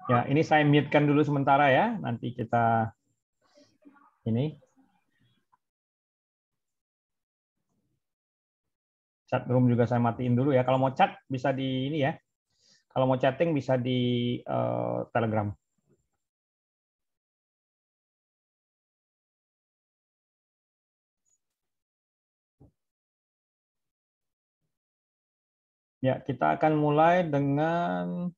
Ya, ini saya mute-kan dulu sementara ya. Nanti kita ini chat room juga saya matiin dulu ya. Kalau mau chat bisa di ini ya. Kalau mau chatting bisa di Telegram. Ya, kita akan mulai dengan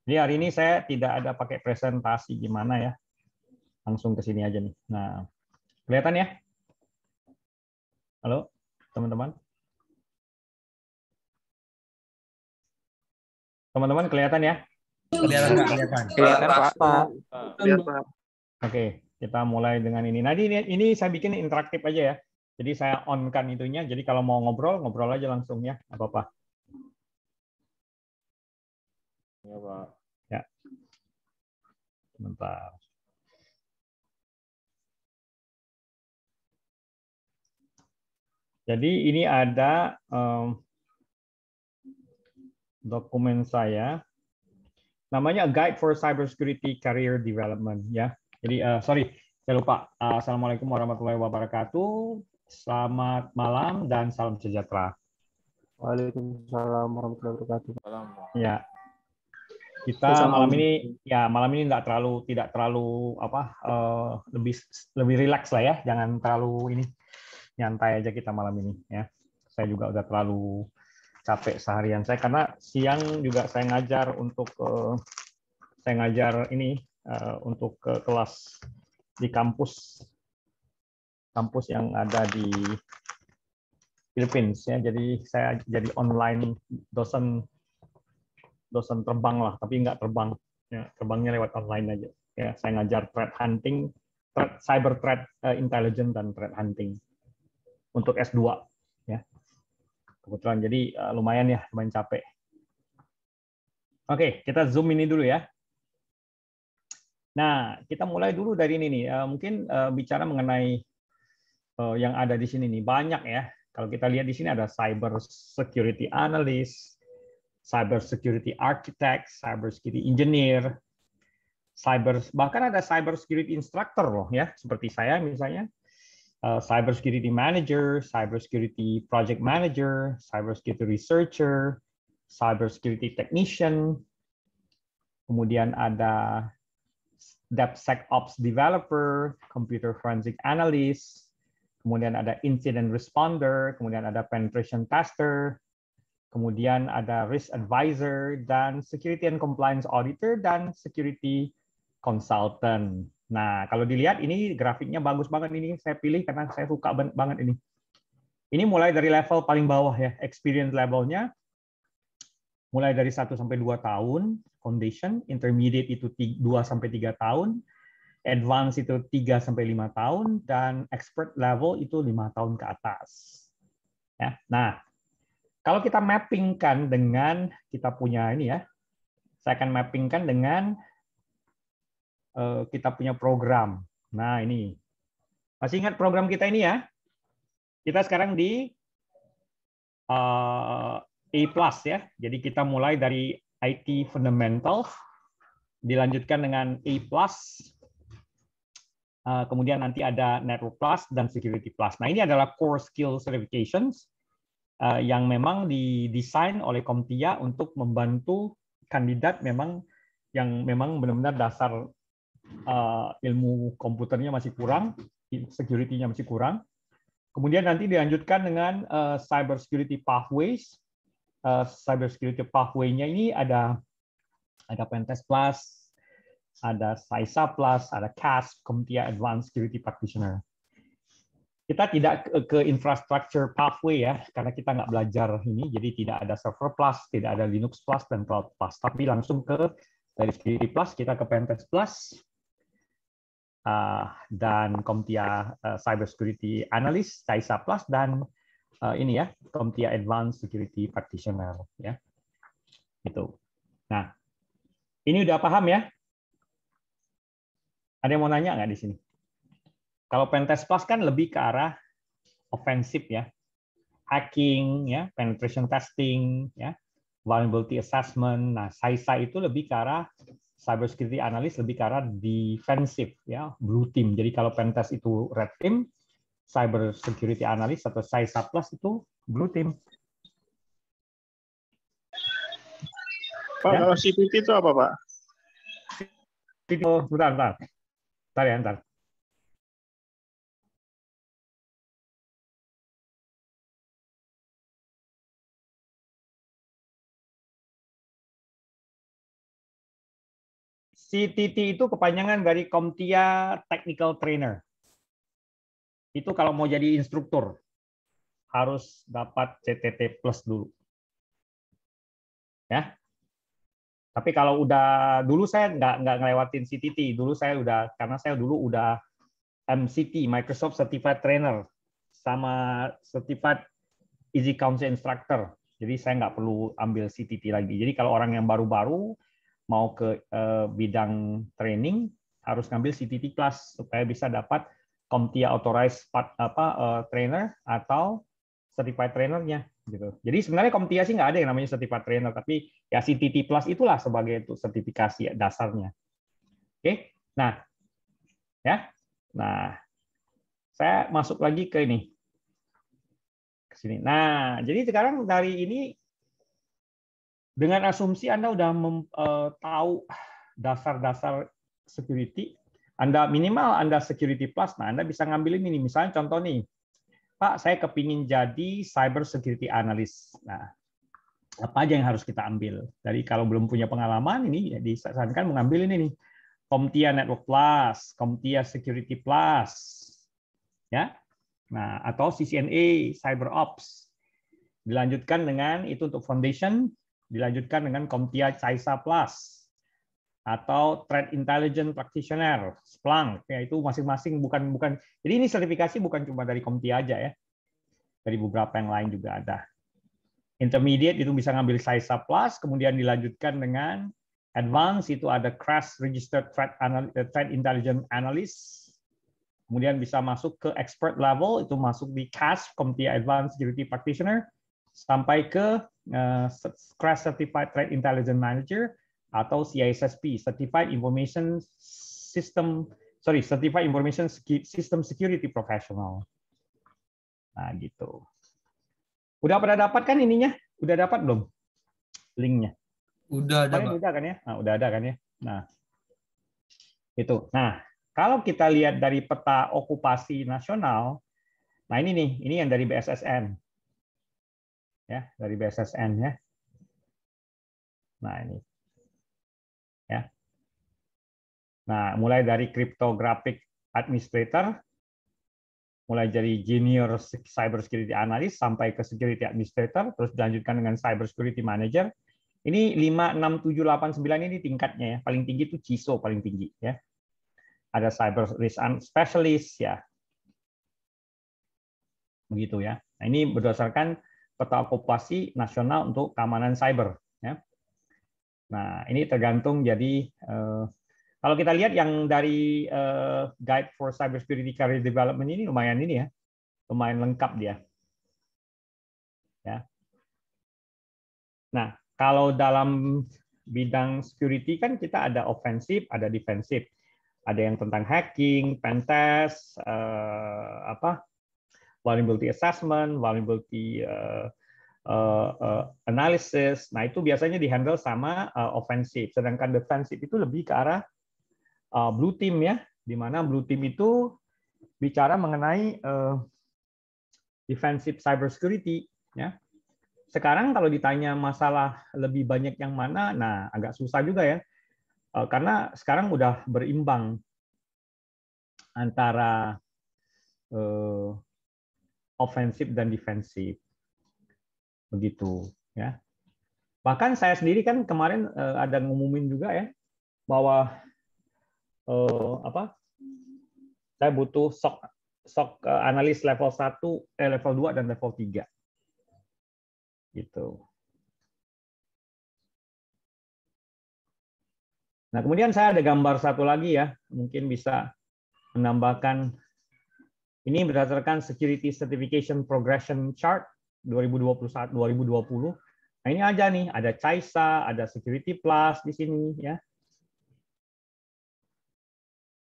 Jadi hari ini saya tidak ada pakai presentasi gimana ya. Langsung ke sini aja nih. Nah, kelihatan ya? Halo, teman-teman? Teman-teman kelihatan ya? Kelihatan Pak, kelihatan. Kelihatan Pak. Lihat Pak. Oke, kita mulai dengan ini. Nah, ini saya bikin interaktif aja ya. Jadi saya on-kan itunya. Jadi kalau mau ngobrol, ngobrol aja langsung ya. Nggak apa-apa. Ya, Pak. Ya. Sebentar. Jadi ini ada dokumen saya. Namanya A Guide for Cybersecurity Career Development ya. Jadi sorry, saya lupa. Assalamualaikum warahmatullahi wabarakatuh. Selamat malam dan salam sejahtera. Waalaikumsalam warahmatullahi wabarakatuh. Ya, kita malam ini tidak terlalu lebih rileks lah ya. Jangan terlalu ini, nyantai aja kita malam ini ya. Saya juga udah terlalu capek seharian saya karena siang juga saya ngajar untuk untuk ke kelas di kampus yang ada di Philippines ya. Jadi saya jadi online dosen terbang lah, tapi nggak terbang ya, terbangnya lewat online aja ya. Saya ngajar threat hunting, cyber threat intelligence dan threat hunting untuk S2 ya. Kebetulan jadi lumayan capek. Oke, kita zoom ini dulu ya. Nah, kita mulai dulu dari ini nih. Mungkin bicara mengenai yang ada di sini nih banyak ya. Kalau kita lihat di sini ada cyber security analyst, cyber security architect, cyber security engineer, bahkan ada cyber security instructor loh ya, seperti saya misalnya. Cyber security manager, cyber security project manager, cyber security researcher, cyber security technician, kemudian ada DevSecOps developer, computer forensic analyst, kemudian ada incident responder, kemudian ada penetration tester, kemudian ada risk advisor, dan security and compliance auditor, dan security consultant. Nah, kalau dilihat ini grafiknya bagus banget, ini saya pilih karena saya suka banget ini. Ini mulai dari level paling bawah ya, experience levelnya mulai dari 1 sampai 2 tahun, foundation, intermediate itu 2 sampai 3 tahun, advance itu 3 sampai 5 tahun, dan expert level itu 5 tahun ke atas. Ya. Nah, kalau kita mappingkan dengan kita punya ini ya, saya akan mappingkan dengan kita punya program. Nah, ini. Masih ingat program kita ini ya? Kita sekarang di A+ ya. Jadi kita mulai dari IT Fundamentals, dilanjutkan dengan A+, kemudian nanti ada Network Plus dan Security Plus. Nah, ini adalah core skill certifications yang memang didesain oleh CompTIA untuk membantu kandidat yang memang benar-benar dasar ilmu komputernya masih kurang, security-nya masih kurang. Kemudian nanti dilanjutkan dengan cyber security pathways. Cyber security pathway-nya ini ada Pentest Plus, ada CISA Plus, ada CASP, CompTIA Advanced Security Practitioner. Kita tidak ke infrastructure pathway ya, karena kita nggak belajar ini, jadi tidak ada server plus, tidak ada Linux plus dan cloud plus, tapi langsung dari security plus kita ke Pentest Plus, dan CompTIA Cyber Security Analyst, CISA Plus, dan ini ya, CompTIA Advanced Security Practitioner ya. Itu. Nah, ini udah paham ya? Ada yang mau nanya nggak di sini? Kalau Pentest Plus kan lebih ke arah offensif ya, hacking ya, penetration testing ya, vulnerability assessment. Nah, SAISA itu lebih ke arah cyber security analyst, lebih ke arah defensive ya, blue team. Jadi kalau Pentest itu red team, cyber security analyst atau SAISA Plus itu blue team. Pak, Ya. kalau CPT itu apa, Pak? Bentar ya, bentar. CTT itu kepanjangan dari CompTIA Technical Trainer. Itu kalau mau jadi instruktur harus dapat CTT Plus dulu. Ya. Tapi kalau udah dulu saya nggak ngelewatin CTT. Dulu saya udah, karena saya dulu udah MCT, Microsoft Certified Trainer, sama Certified Easy Council Instructor. Jadi saya nggak perlu ambil CTT lagi. Jadi kalau orang yang baru-baru mau ke bidang training harus ngambil CTT Plus supaya bisa dapat CompTIA Authorized Trainer atau Certified Trainer-nya. Gitu. Jadi sebenarnya CompTIA sih nggak ada yang namanya Certified Trainer, tapi ya CTT Plus itulah sebagai itu sertifikasi dasarnya. Oke, nah ya, nah saya masuk lagi ke ini, ke sini. Nah, jadi sekarang dari ini dengan asumsi Anda udah tahu dasar-dasar security, Anda minimal Anda security plus, nah Anda bisa ngambil ini, misalnya contoh nih, Pak, saya kepingin jadi cyber security analyst. Nah, apa aja yang harus kita ambil? Dari kalau belum punya pengalaman ini, ya disarankan mengambil ini nih, CompTIA Network Plus, CompTIA Security Plus, ya. Nah, atau CCNA Cyber Ops. Dilanjutkan dengan itu untuk foundation, dilanjutkan dengan CompTIA CAISA Plus atau Threat Intelligence Practitioner, Splunk, ya itu masing-masing bukan. Jadi ini sertifikasi bukan cuma dari CompTIA aja ya, dari beberapa yang lain juga ada. Intermediate itu bisa ngambil CAISA Plus, kemudian dilanjutkan dengan Advanced itu ada Crash Registered Threat Intelligence Analyst, kemudian bisa masuk ke Expert Level itu masuk di CASP, CompTIA Advanced Security Practitioner, sampai ke Crash Certified Threat Intelligence Manager atau CISSP, Certified Information System Security Professional. Nah, gitu. Udah pada dapat kan ininya? Udah dapat belum linknya? Udah ada, Pak. Udah kan ya? Nah, udah ada kan ya? Nah, itu. Nah, kalau kita lihat dari peta okupasi nasional, nah ini nih, ini yang dari BSSN. Ya, dari BSSN ya. Nah, ini. Ya. Nah, mulai dari cryptographic administrator, mulai dari junior cyber security analyst sampai ke security administrator, terus dilanjutkan dengan cyber security manager. Ini 5, 6, 7, 8, 9 ini tingkatnya ya. Paling tinggi itu CISO paling tinggi ya. Ada cyber risk specialist ya. Begitu ya. Nah, ini berdasarkan peta okupasi nasional untuk keamanan cyber ya. Nah, ini tergantung jadi kalau kita lihat yang dari Guide for Cybersecurity Career Development ini lumayan ini ya, lumayan lengkap dia. Ya. Nah, kalau dalam bidang security kan kita ada offensive, ada defensive, ada yang tentang hacking, pentest, vulnerability assessment, vulnerability analysis. Nah, itu biasanya dihandle sama offensive, sedangkan defensive itu lebih ke arah blue team ya, di mana blue team itu bicara mengenai defensive cyber security ya. Sekarang kalau ditanya masalah lebih banyak yang mana, nah agak susah juga ya, karena sekarang udah berimbang antara offensive dan defensif, begitu ya. Bahkan saya sendiri kan kemarin ada ngumumin juga ya bahwa saya butuh SOC analis level 1, level 2 dan level 3. Gitu. Nah, kemudian saya ada gambar satu lagi ya, mungkin bisa menambahkan Ini berdasarkan Security Certification Progression Chart 2021-2020. Nah, ini aja nih, ada CISA, ada Security Plus di sini ya.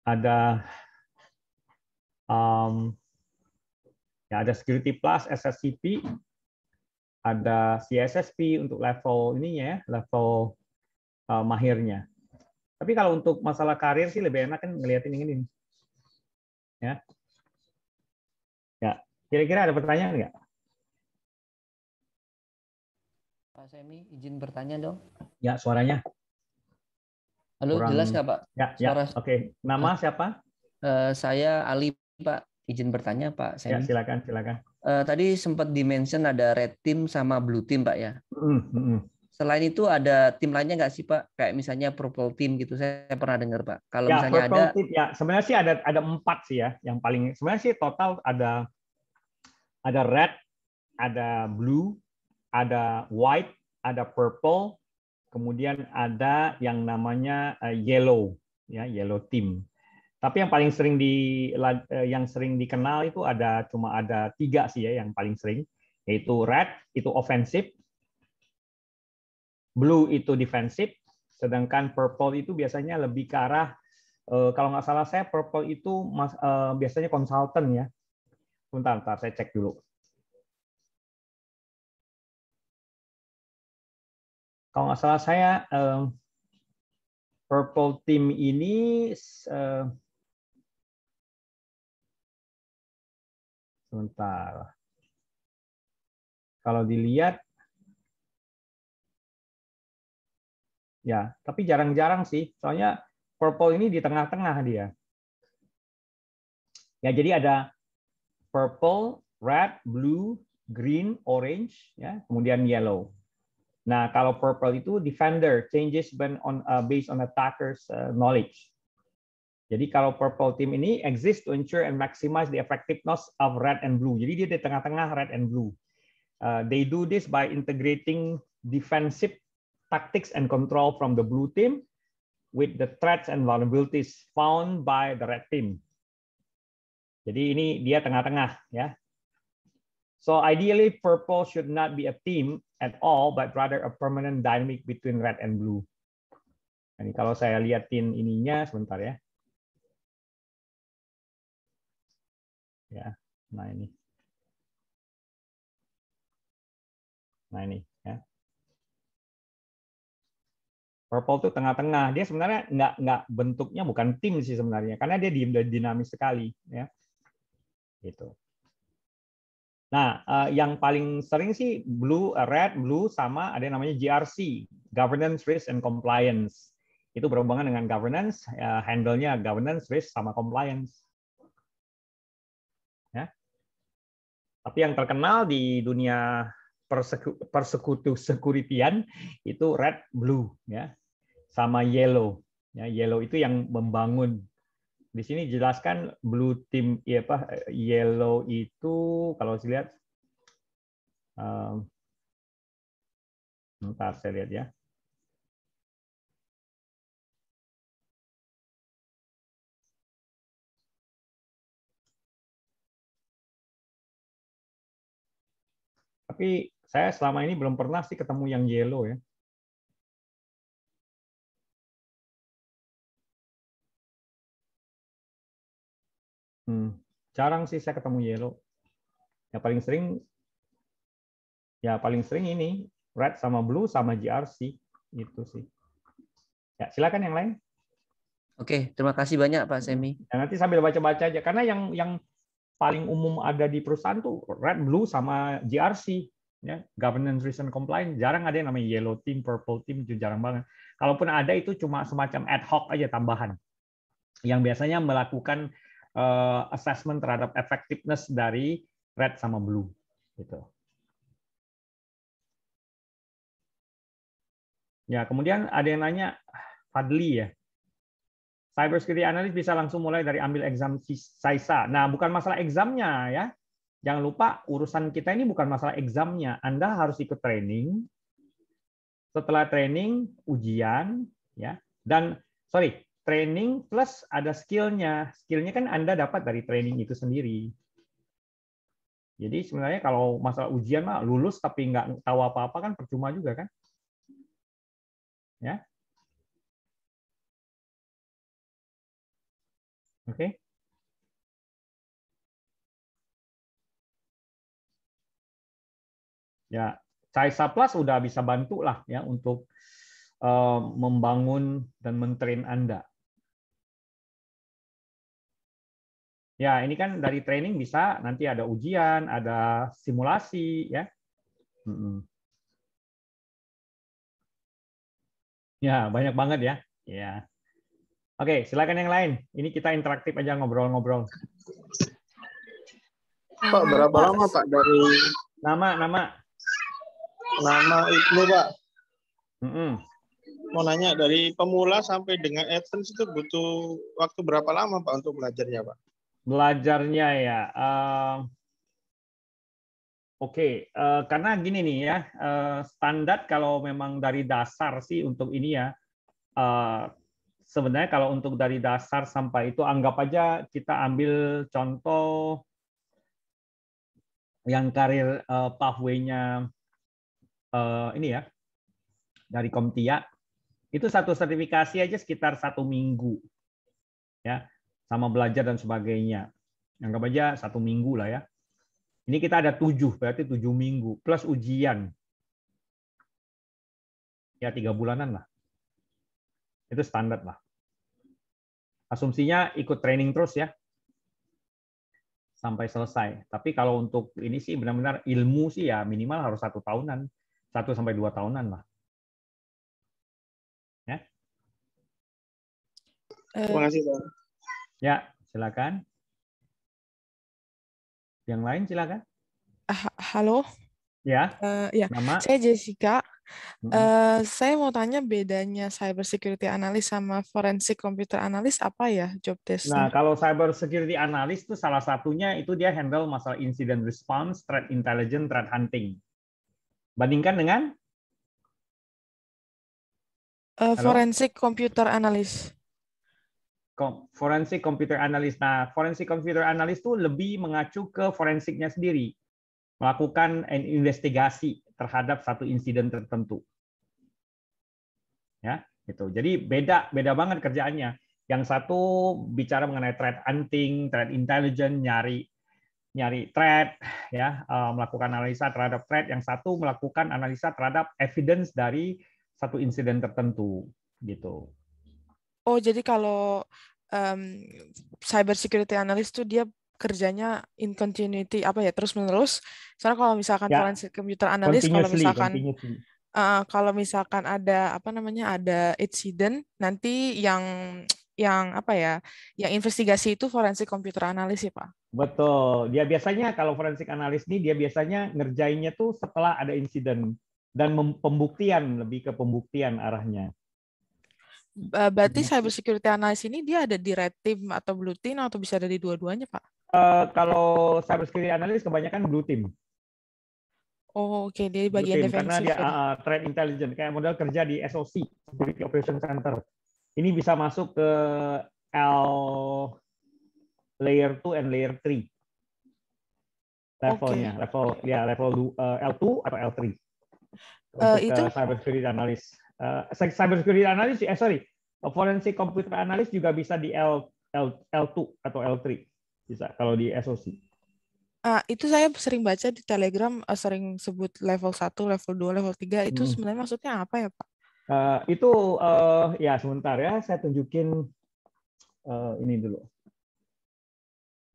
Ada ya ada Security Plus, SSCP, ada CSSP untuk level ininya ya, level mahirnya. Tapi kalau untuk masalah karir sih lebih enak kan ngeliatin yang ini. Ya. Ya, kira-kira ada pertanyaan nggak? Pak Semi, izin bertanya dong. Ya, suaranya. Halo, Kurang... jelas nggak Pak? Ya, ya. Oke. Nama siapa? Saya Ali, Pak. Izin bertanya, Pak Semi. Ya, silakan, silakan. Tadi sempat di-mention ada red team sama blue team, Pak ya. Selain itu ada tim lainnya nggak sih, Pak? Kayak misalnya purple team gitu. Saya pernah dengar, Pak. Kalau ya, misalnya purple ada team, ya sebenarnya sih ada 4 sih ya, yang paling sebenarnya sih total ada red, ada blue, ada white, ada purple, kemudian ada yang namanya yellow, ya, yellow team. Tapi yang paling sering dikenal itu cuma ada 3 sih ya yang paling sering, yaitu red itu offensive, blue itu defensive, sedangkan purple itu biasanya lebih ke arah kalau nggak salah saya purple itu biasanya konsultan ya. Bentar, saya cek dulu. Kalau nggak salah saya purple team ini sebentar. Kalau dilihat ya, tapi jarang-jarang sih. Soalnya purple ini di tengah-tengah dia. Ya, jadi ada purple, red, blue, green, orange, ya, kemudian yellow. Nah, kalau purple itu defender, changes based on attacker's knowledge. Jadi kalau purple team ini exist to ensure and maximize the effectiveness of red and blue. Jadi dia di tengah-tengah red and blue. They do this by integrating defensive tactics and control from the blue team with the threats and vulnerabilities found by the red team. Jadi ini dia tengah-tengah ya. So ideally purple should not be a team at all, but rather a permanent dynamic between red and blue. Ini kalau saya lihatin ininya sebentar ya. Ya, nah ini. Nah ini ya. Purple itu tengah-tengah. Dia sebenarnya nggak bentuknya bukan tim sih sebenarnya, karena dia dinamis sekali ya. Gitu. Nah, yang paling sering sih red, blue sama ada yang namanya GRC, Governance, Risk and Compliance. Itu berhubungan dengan governance, handle-nya governance, risk sama compliance. Ya. Tapi yang terkenal di dunia persekutu-sekuritian itu red, blue ya. Sama yellow. Ya, yellow itu yang membangun. Di sini jelaskan blue team ya apa yellow itu kalau saya lihat bentar saya lihat ya. Tapi saya selama ini belum pernah sih ketemu yang yellow ya. Jarang sih saya ketemu yellow. Ya paling sering ini red sama blue sama GRC itu sih. Ya silakan yang lain. Oke, terima kasih banyak Pak Semi. Ya, nanti sambil baca-baca aja karena yang paling umum ada di perusahaan tuh red, blue sama GRC ya, governance, risk and compliance. Jarang ada yang namanya yellow team, purple team, itu jarang banget. Kalaupun ada itu cuma semacam ad hoc aja tambahan. Yang biasanya melakukan assessment terhadap effectiveness dari red sama blue gitu. Ya, kemudian ada yang nanya Fadli ya. Cyber security analyst bisa langsung mulai dari ambil exam CISA. Nah, bukan masalah examnya ya. Jangan lupa urusan kita ini bukan masalah examnya. Anda harus ikut training. Setelah training, ujian ya. Dan training plus ada skillnya. Skillnya kan Anda dapat dari training itu sendiri. Jadi sebenarnya kalau masalah ujian mah lulus tapi nggak tahu apa-apa kan percuma juga kan? Ya, oke. Ya, Caisa Plus udah bisa bantu lah ya untuk membangun dan mentrain Anda. Ya, ini kan dari training bisa nanti ada ujian, ada simulasi ya. Ya, banyak banget ya. Ya. Oke, silakan yang lain. Ini kita interaktif aja ngobrol-ngobrol. Pak, berapa lama Pak dari Nama. nama itu Pak? Mm-mm. Mau nanya dari pemula sampai dengan advance itu butuh waktu berapa lama Pak untuk belajarnya Pak? Belajarnya ya. Oke, karena gini nih ya, standar kalau memang dari dasar sih untuk ini ya, sebenarnya kalau untuk dari dasar sampai itu anggap aja kita ambil contoh yang karir pathway-nya ini ya, dari Komtia, itu satu sertifikasi aja sekitar 1 minggu, ya, sama belajar dan sebagainya. Anggap aja 1 minggu lah ya. Ini kita ada 7, berarti 7 minggu plus ujian. Ya 3 bulanan lah. Itu standar lah. Asumsinya ikut training terus ya. Sampai selesai. Tapi kalau untuk ini sih benar-benar ilmu sih ya minimal harus 1 tahunan. 1 sampai 2 tahunan lah. Ya. Terima kasih Pak. Ya, silakan. Yang lain silakan. Halo. Ya. Ya, Nama. saya Jessica. Saya mau tanya bedanya cyber security analyst sama forensic computer analyst apa ya job Nah, desk-nya? kalau cyber security analyst itu salah satunya itu dia handle masalah incident response, threat intelligence, threat hunting. Bandingkan dengan Forensic computer analyst. Forensic computer analyst. Nah, forensic computer analyst itu lebih mengacu ke forensiknya sendiri, melakukan investigasi terhadap satu insiden tertentu. Ya, gitu. Jadi beda banget kerjaannya. Yang satu bicara mengenai threat hunting, threat intelligence, nyari threat, ya, melakukan analisa terhadap threat. Yang satu melakukan analisa terhadap evidence dari satu insiden tertentu, gitu. Oh, jadi kalau cyber security analyst tuh dia kerjanya in continuity apa ya terus-menerus. Soalnya kalau misalkan Ya, forensic computer analyst continuously. Kalau misalkan ada apa namanya ada insiden nanti yang apa ya yang investigasi itu forensic computer analyst ya Pak. Betul. Dia biasanya kalau forensik analis ini dia biasanya ngerjainnya tuh setelah ada insiden dan pembuktian, lebih ke pembuktian arahnya. Berarti cyber security analyst ini dia ada di red team atau blue team atau bisa ada di dua-duanya Pak? Kalau cyber security analyst kebanyakan blue team. Oh, oke, dia Blue bagian team, karena defensif dia ya. threat intelligence kayak model kerja di SOC, Security Operation Center. Ini bisa masuk ke layer 2 and layer 3 levelnya, level L2 atau L3 untuk Itu cyber security analyst. Cyber security analyst, forensic computer analyst juga bisa di L2 atau L3 bisa kalau di SOC. itu saya sering baca di Telegram sering sebut level 1, level 2, level 3 itu sebenarnya maksudnya apa ya Pak? Itu ya sebentar ya saya tunjukin ini dulu.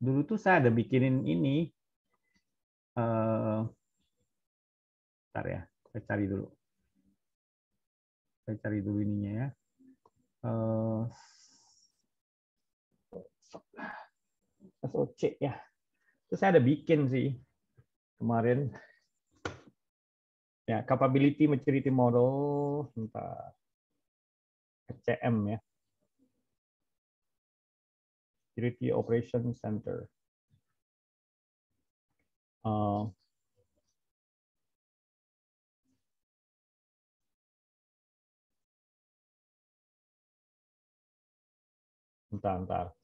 Dulu tuh saya ada bikinin ini. Bentar ya, saya cari dulu. Saya cari dulu ininya ya. SOC ya. Terus saya ada bikin sih kemarin. Ya, capability maturity model, bentar. SCM ya. Security Operation Center. Bentar.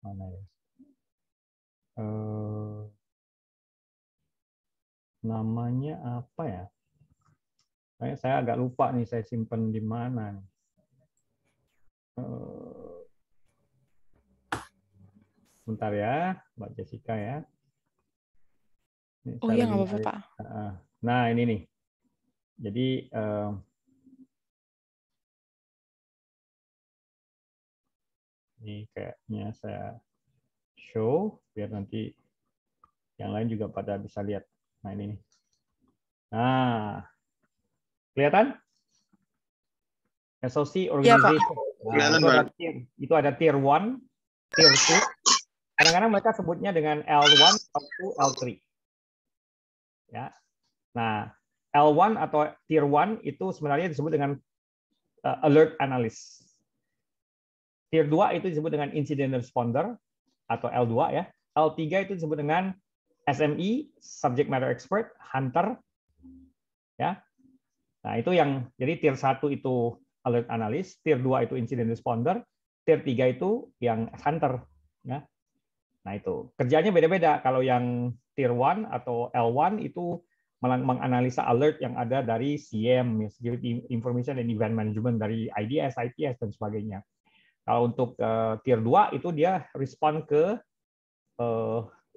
Mana ya? Namanya apa ya? Saya agak lupa nih, saya simpen di mana. Bentar ya, Mbak Jessica ya. Ini Oh saya iya, lagi nggak apa-apa, nyari. Pak. Nah, ini nih. Jadi ini kayaknya saya show biar nanti yang lain juga pada bisa lihat. Nah, ini nih. Nah, kelihatan? SOC Iya, Pak. organization. Nah, itu ada tier 1, tier 2. Kadang-kadang mereka sebutnya dengan L1, L2, L3. Ya. Nah, L1 atau tier 1 itu sebenarnya disebut dengan alert analyst. Tier 2 itu disebut dengan incident responder atau L2 ya. L3 itu disebut dengan SME, subject matter expert, hunter. Ya. Nah, itu yang jadi tier 1 itu alert analyst, tier 2 itu incident responder, tier 3 itu yang hunter ya. Nah, itu kerjanya beda-beda. Kalau yang tier 1 atau L1 itu menganalisa alert yang ada dari CM, Security Information and Event Management, dari IDS, IPS dan sebagainya. Kalau untuk tier 2 itu dia respond ke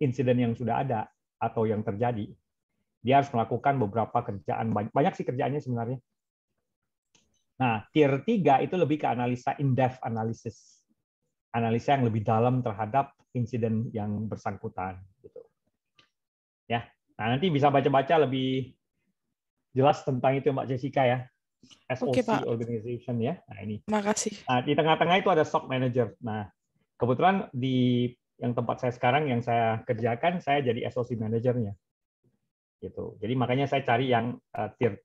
insiden yang sudah ada atau yang terjadi. Dia harus melakukan beberapa kerjaan, banyak sih kerjaannya sebenarnya. Nah, tier 3 itu lebih ke analisa in-depth analysis. Analisa yang lebih dalam terhadap insiden yang bersangkutan gitu. Ya. Nah, nanti bisa baca-baca lebih jelas tentang itu Mbak Jessica ya. SOC Oke, Pak. organization ya. Nah, ini. Makasih. Nah, di tengah-tengah itu ada SOC manager. Nah, kebetulan di yang tempat saya sekarang yang saya kerjakan, saya jadi SOC manajernya. Gitu. Jadi makanya saya cari yang tier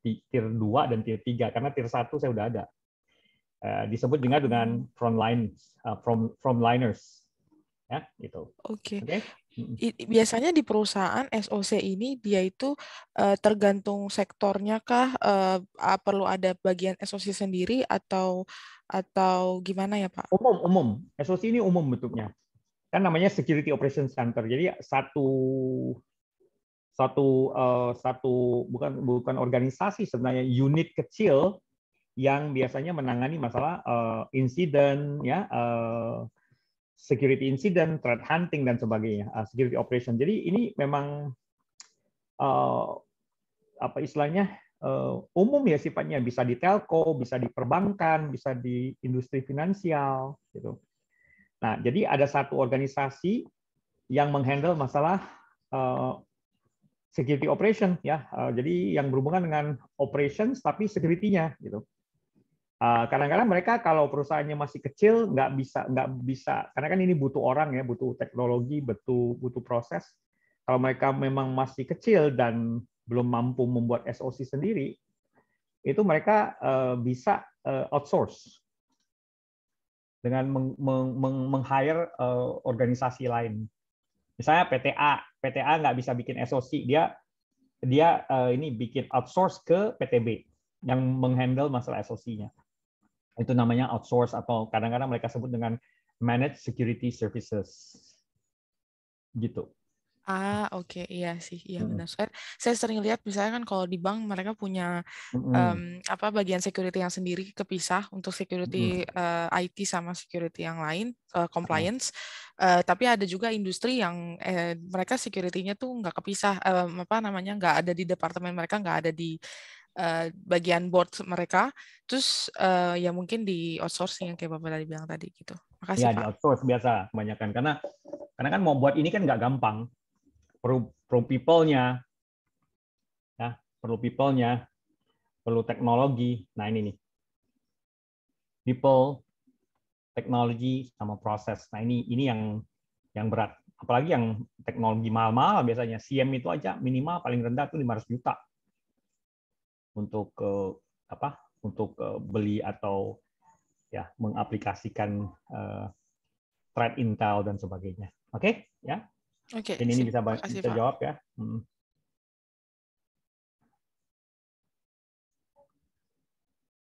2 dan tier 3 karena tier 1 saya udah ada. Disebut juga dengan frontliners. Ya, gitu. Oke. Oke. Biasanya di perusahaan SOC ini dia itu tergantung sektornya kah, perlu ada bagian SOC sendiri atau gimana ya, Pak? Umum. SOC ini umum bentuknya. Kan namanya Security Operations Center. Jadi satu bukan organisasi sebenarnya, unit kecil yang biasanya menangani masalah insiden ya, security incident, threat hunting dan sebagainya, security operation. Jadi ini memang apa istilahnya umum ya sifatnya, bisa di telco, bisa di perbankan, bisa di industri finansial gitu. Nah, jadi ada satu organisasi yang menghandle masalah security operation ya. Jadi yang berhubungan dengan operations tapi security-nya gitu. Kadang-kadang mereka kalau perusahaannya masih kecil nggak bisa karena kan ini butuh orang ya, butuh teknologi, butuh proses. Kalau mereka memang masih kecil dan belum mampu membuat SOC sendiri, itu mereka bisa outsource dengan meng-hire organisasi lain. Misalnya PTA nggak bisa bikin SOC, dia ini bikin outsource ke PTB yang menghandle masalah SOC-nya. Itu namanya outsource atau kadang-kadang mereka sebut dengan managed security services. Gitu. Oke. Iya sih, iya benar. Saya sering lihat misalnya kan kalau di bank mereka punya bagian security yang sendiri kepisah untuk security IT sama security yang lain, compliance. Tapi ada juga industri yang mereka security-nya tuh nggak kepisah, nggak ada di departemen mereka, nggak ada di bagian board mereka, terus ya mungkin di outsourcing yang kayak Bapak tadi bilang tadi gitu. Makasih, Ya, Pak. di outsource biasa kebanyakan karena kan mau buat ini kan nggak gampang. Perlu people-nya, ya, perlu teknologi. Nah ini nih, people, teknologi sama proses. Nah ini yang berat. Apalagi yang teknologi mahal-mahal biasanya. CM itu aja minimal paling rendah tuh 500 juta untuk beli atau ya mengaplikasikan threat intel dan sebagainya. Oke, ya. Oke, Ini sip. Makasih, bisa Pak. jawab ya.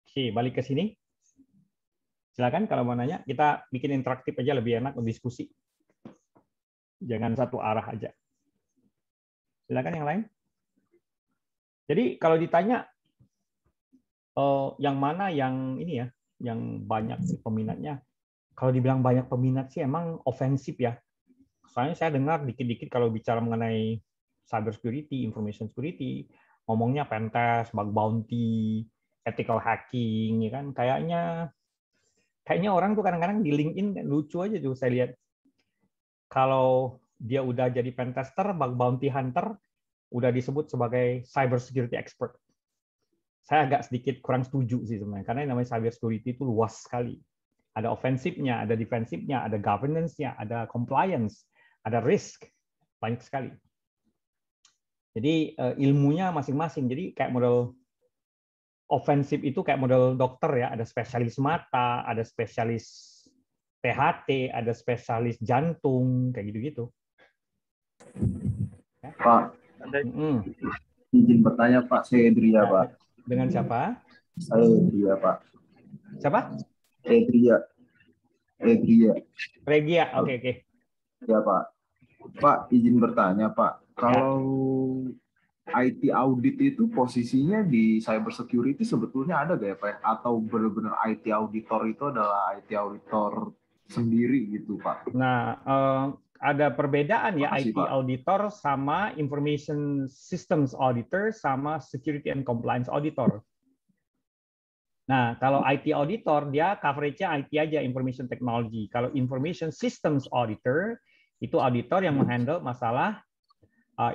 Oke, balik ke sini. Silakan kalau mau nanya, kita bikin interaktif aja lebih enak, diskusi. Jangan satu arah aja. Silakan yang lain. Jadi kalau ditanya yang mana yang ini ya, yang banyak peminatnya. Kalau dibilang banyak peminat sih emang ofensif ya. Soalnya saya dengar dikit-dikit kalau bicara mengenai cyber security, information security, ngomongnya pentest, bug bounty, ethical hacking, ya kan? Kayaknya orang tuh kadang-kadang di LinkedIn lucu aja tuh saya lihat. Kalau dia udah jadi pentester, bug bounty hunter, udah disebut sebagai cyber security expert. Saya agak sedikit kurang setuju sih sebenarnya, karena yang namanya cyber security itu luas sekali. Ada offensifnya, ada defensifnya, ada governance-nya, ada compliance, ada risk, banyak sekali. Jadi ilmunya masing-masing. Jadi kayak model ofensif itu kayak model dokter ya, ada spesialis mata, ada spesialis THT, ada spesialis jantung, kayak gitu-gitu. Pak, izin bertanya Pak, saya Edria Pak. Dengan siapa? Saya Edria Pak. Siapa? Edria. Regia, oke. Ya Pak. Pak, izin bertanya Pak. Kalau IT audit itu posisinya di cyber security sebetulnya ada gak ya Pak? Atau benar-benar IT auditor itu adalah IT auditor sendiri gitu Pak? Nah, ada perbedaan ya. Makasih, IT Pak. auditor sama information systems auditor sama security and compliance auditor. Nah, kalau IT auditor dia coverage-nya IT aja, information technology. Kalau information systems auditor itu auditor yang menghandle masalah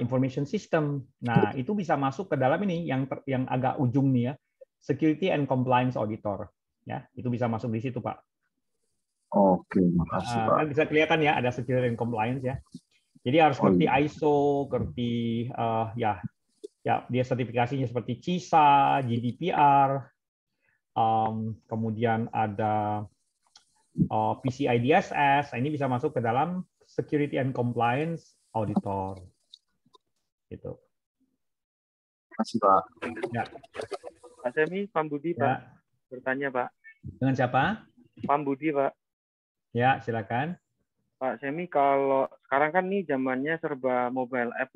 information system. Nah, itu bisa masuk ke dalam ini yang agak ujung nih ya, security and compliance auditor. Ya, itu bisa masuk di situ, Pak. Oke, makasih Pak. Kan bisa kelihatan ya ada security and compliance ya. Jadi harus ngerti ISO, ngerti ya dia sertifikasinya seperti CISA, GDPR, kemudian ada PCI DSS. Ini bisa masuk ke dalam security and compliance auditor. Gitu. Makasih Pak. Ya. Pak Semi, Pak Budi Pak. Bertanya Pak. Dengan siapa? Pak Budi Pak. Ya, silakan. Pak Semi, kalau sekarang kan nih zamannya serba mobile app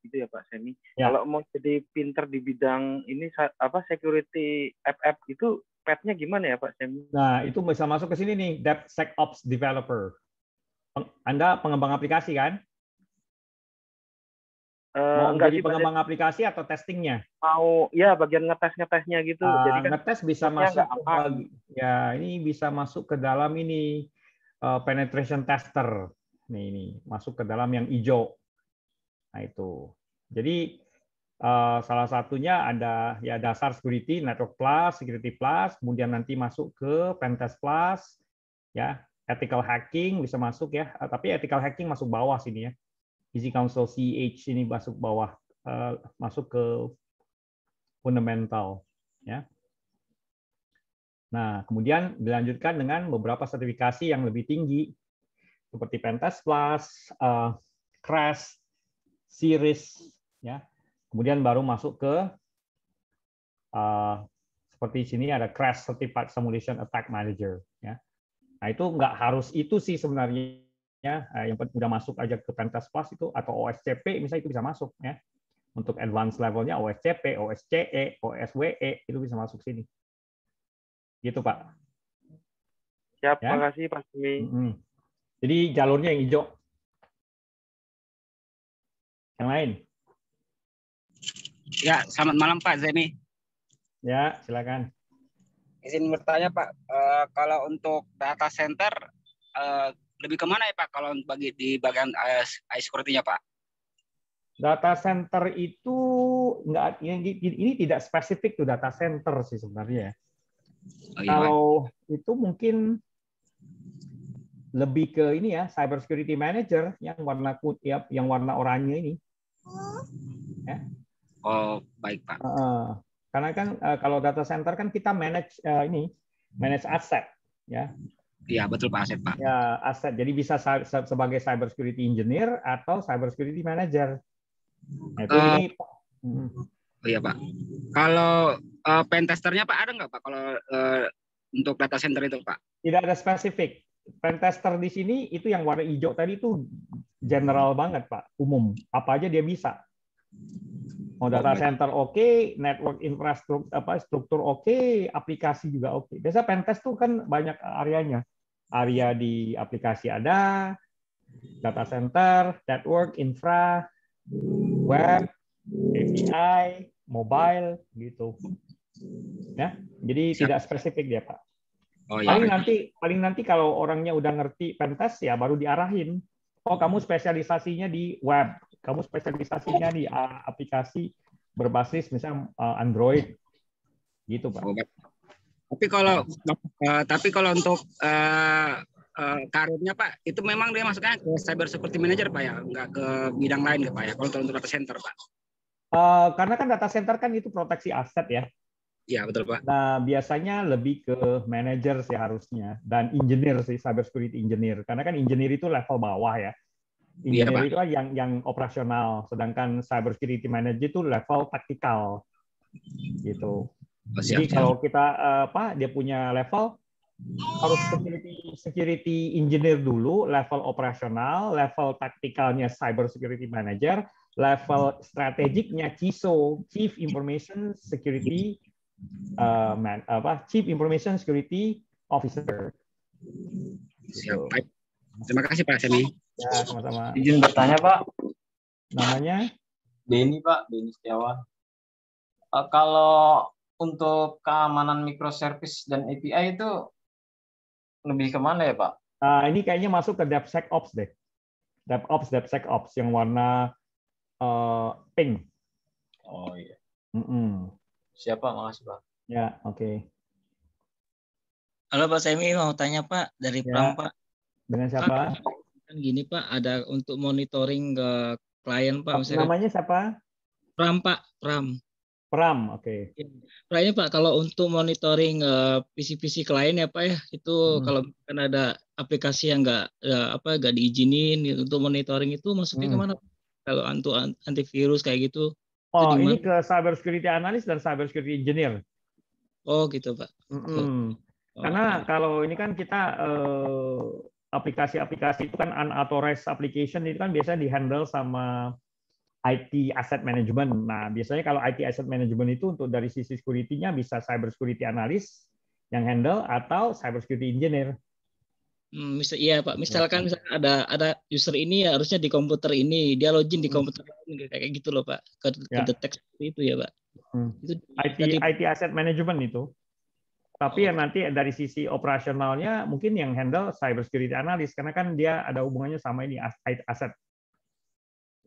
gitu ya Pak Semi. Ya. Kalau mau jadi pinter di bidang ini security app itu path-nya gimana ya Pak Semi? Nah, itu bisa masuk ke sini nih, DevSecOps Developer. Anda pengembang aplikasi kan? Mau jadi pengembang aplikasi atau testingnya? Mau, ya bagian ngetesnya gitu. Jadi kan ngetes bisa masuk ini bisa masuk ke dalam ini penetration tester. Ini masuk ke dalam yang hijau. Nah itu. Jadi salah satunya ada ya dasar security, network plus, security plus, kemudian nanti masuk ke pentest plus, ya ethical hacking bisa masuk ya. Tapi ethical hacking masuk bawah sini ya. Easy Counsel CH ini masuk bawah, masuk ke fundamental, ya. Nah, kemudian dilanjutkan dengan beberapa sertifikasi yang lebih tinggi, seperti Pentest Plus, CRAS, Series, ya. Kemudian baru masuk ke seperti sini ada CRAS Certified Simulation Attack Manager, ya. Nah, itu nggak harus itu sih sebenarnya. Yang udah masuk aja ke Pentest Plus itu atau OSCP misalnya itu bisa masuk ya. Untuk advance levelnya OSCP, OSCE, OSWE itu bisa masuk sini. Gitu Pak. Siap, ya? Makasih Pak Semi. Jadi jalurnya yang hijau. Yang lain? Ya, selamat malam Pak Zemi. Ya, silakan. Izin bertanya Pak, kalau untuk data center lebih kemana ya Pak kalau di bagian security-nya Pak? Data center itu enggak, ini tidak spesifik tuh data center sih sebenarnya. Oh, iya, kalau itu mungkin lebih ke ini ya, cyber security manager yang warna oranye ini. Ya. Oh, baik Pak. Karena kan kalau data center kan kita manage manage aset ya. Iya, betul Pak, aset Pak. Ya, aset. Jadi bisa sebagai cyber security engineer atau cyber security manager. Nah, itu ini. Oh iya Pak. Kalau pentesternya Pak ada nggak Pak? Kalau untuk data center itu, Pak? Tidak ada spesifik. Pentester di sini itu yang warna hijau tadi itu general banget, Pak, umum. Apa aja dia bisa. Mau data center oke, network infrastruktur struktur oke, aplikasi juga oke. Biasa pentest tuh kan banyak areanya. Area di aplikasi ada, data center, network, infra, web, API, mobile gitu. Ya, jadi tidak spesifik dia, Pak. Oh, ya. Paling nanti kalau orangnya udah ngerti pentest ya baru diarahin. Oh, kamu spesialisasinya di web, kamu spesialisasinya di aplikasi berbasis misalnya Android, gitu, Pak. Tapi kalau untuk karirnya, Pak, itu memang dia masuknya ke cyber security manager, Pak, ya, nggak ke bidang lain, Pak, ya. Kalau untuk data center, Pak. Karena kan data center kan itu proteksi aset ya. Iya, betul, Pak. Nah, biasanya lebih ke manager sih harusnya, dan engineer sih, cyber security engineer. Karena kan engineer itu level bawah ya. Engineer itu yang operasional, sedangkan cyber security manager itu level taktikal. Gitu. Jadi kalau kita dia punya level, harus security engineer dulu, level operasional, level taktikalnya cyber security manager, level strategiknya CISO, Chief Information Security Chief Information Security Officer. Siap, Pak. Terima kasih, Pak Semi. Ya, sama-sama. Izin bertanya, Pak. Namanya? Denny, Pak. Denny Setiawan. Kalau untuk keamanan microservice dan API itu lebih kemana ya, Pak? Ini kayaknya masuk ke DevSecOps deh. DevSecOps yang warna pink. Oh iya. Siapa? Makasih, Pak. Ya, oke. Halo Pak Semi, mau tanya Pak dari Pram, Pak. Dengan siapa? Kan gini Pak, ada untuk monitoring ke klien Pak. Misalkan, namanya siapa? Pram, Pak. Pram. Pram, oke. Kayaknya Pak, kalau untuk monitoring PC-PC klien ya Pak ya, itu kalau kan ada aplikasi yang nggak diizinin untuk monitoring itu masuknya kemana? Kalau untuk antivirus kayak gitu. Oh, ini ke cyber security analyst dan cyber security engineer. Oh, gitu, Pak. Karena kalau ini kan kita aplikasi-aplikasi itu kan unauthorized application itu kan biasanya di-handle sama IT asset management. Nah, biasanya kalau IT asset management itu untuk dari sisi security-nya bisa cyber security analyst yang handle atau cyber security engineer. Iya Pak, misalkan ada user ini ya harusnya di komputer ini, dia login di komputer lain kayak gitu loh Pak, ke detect itu ya Pak. Itu IT asset management itu. Tapi yang nanti dari sisi operasionalnya mungkin yang handle cyber security analyst karena kan dia ada hubungannya sama ini aset.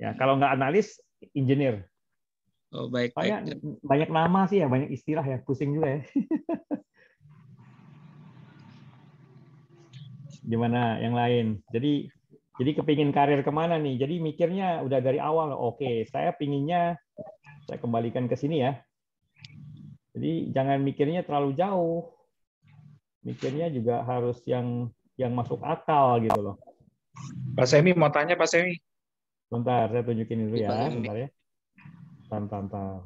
Ya, kalau nggak analis, engineer. Oh baik. Banyak nama sih ya, banyak istilah ya, pusing juga ya. Gimana yang lain? Jadi kepingin karir kemana nih? Jadi mikirnya udah dari awal, oke, saya pinginnya, saya kembalikan ke sini ya. Jadi jangan mikirnya terlalu jauh. Mikirnya juga harus yang masuk akal gitu loh. Pak Semi mau tanya, Pak Semi. Bentar, saya tunjukin dulu ya. Bentar ya. Bentar.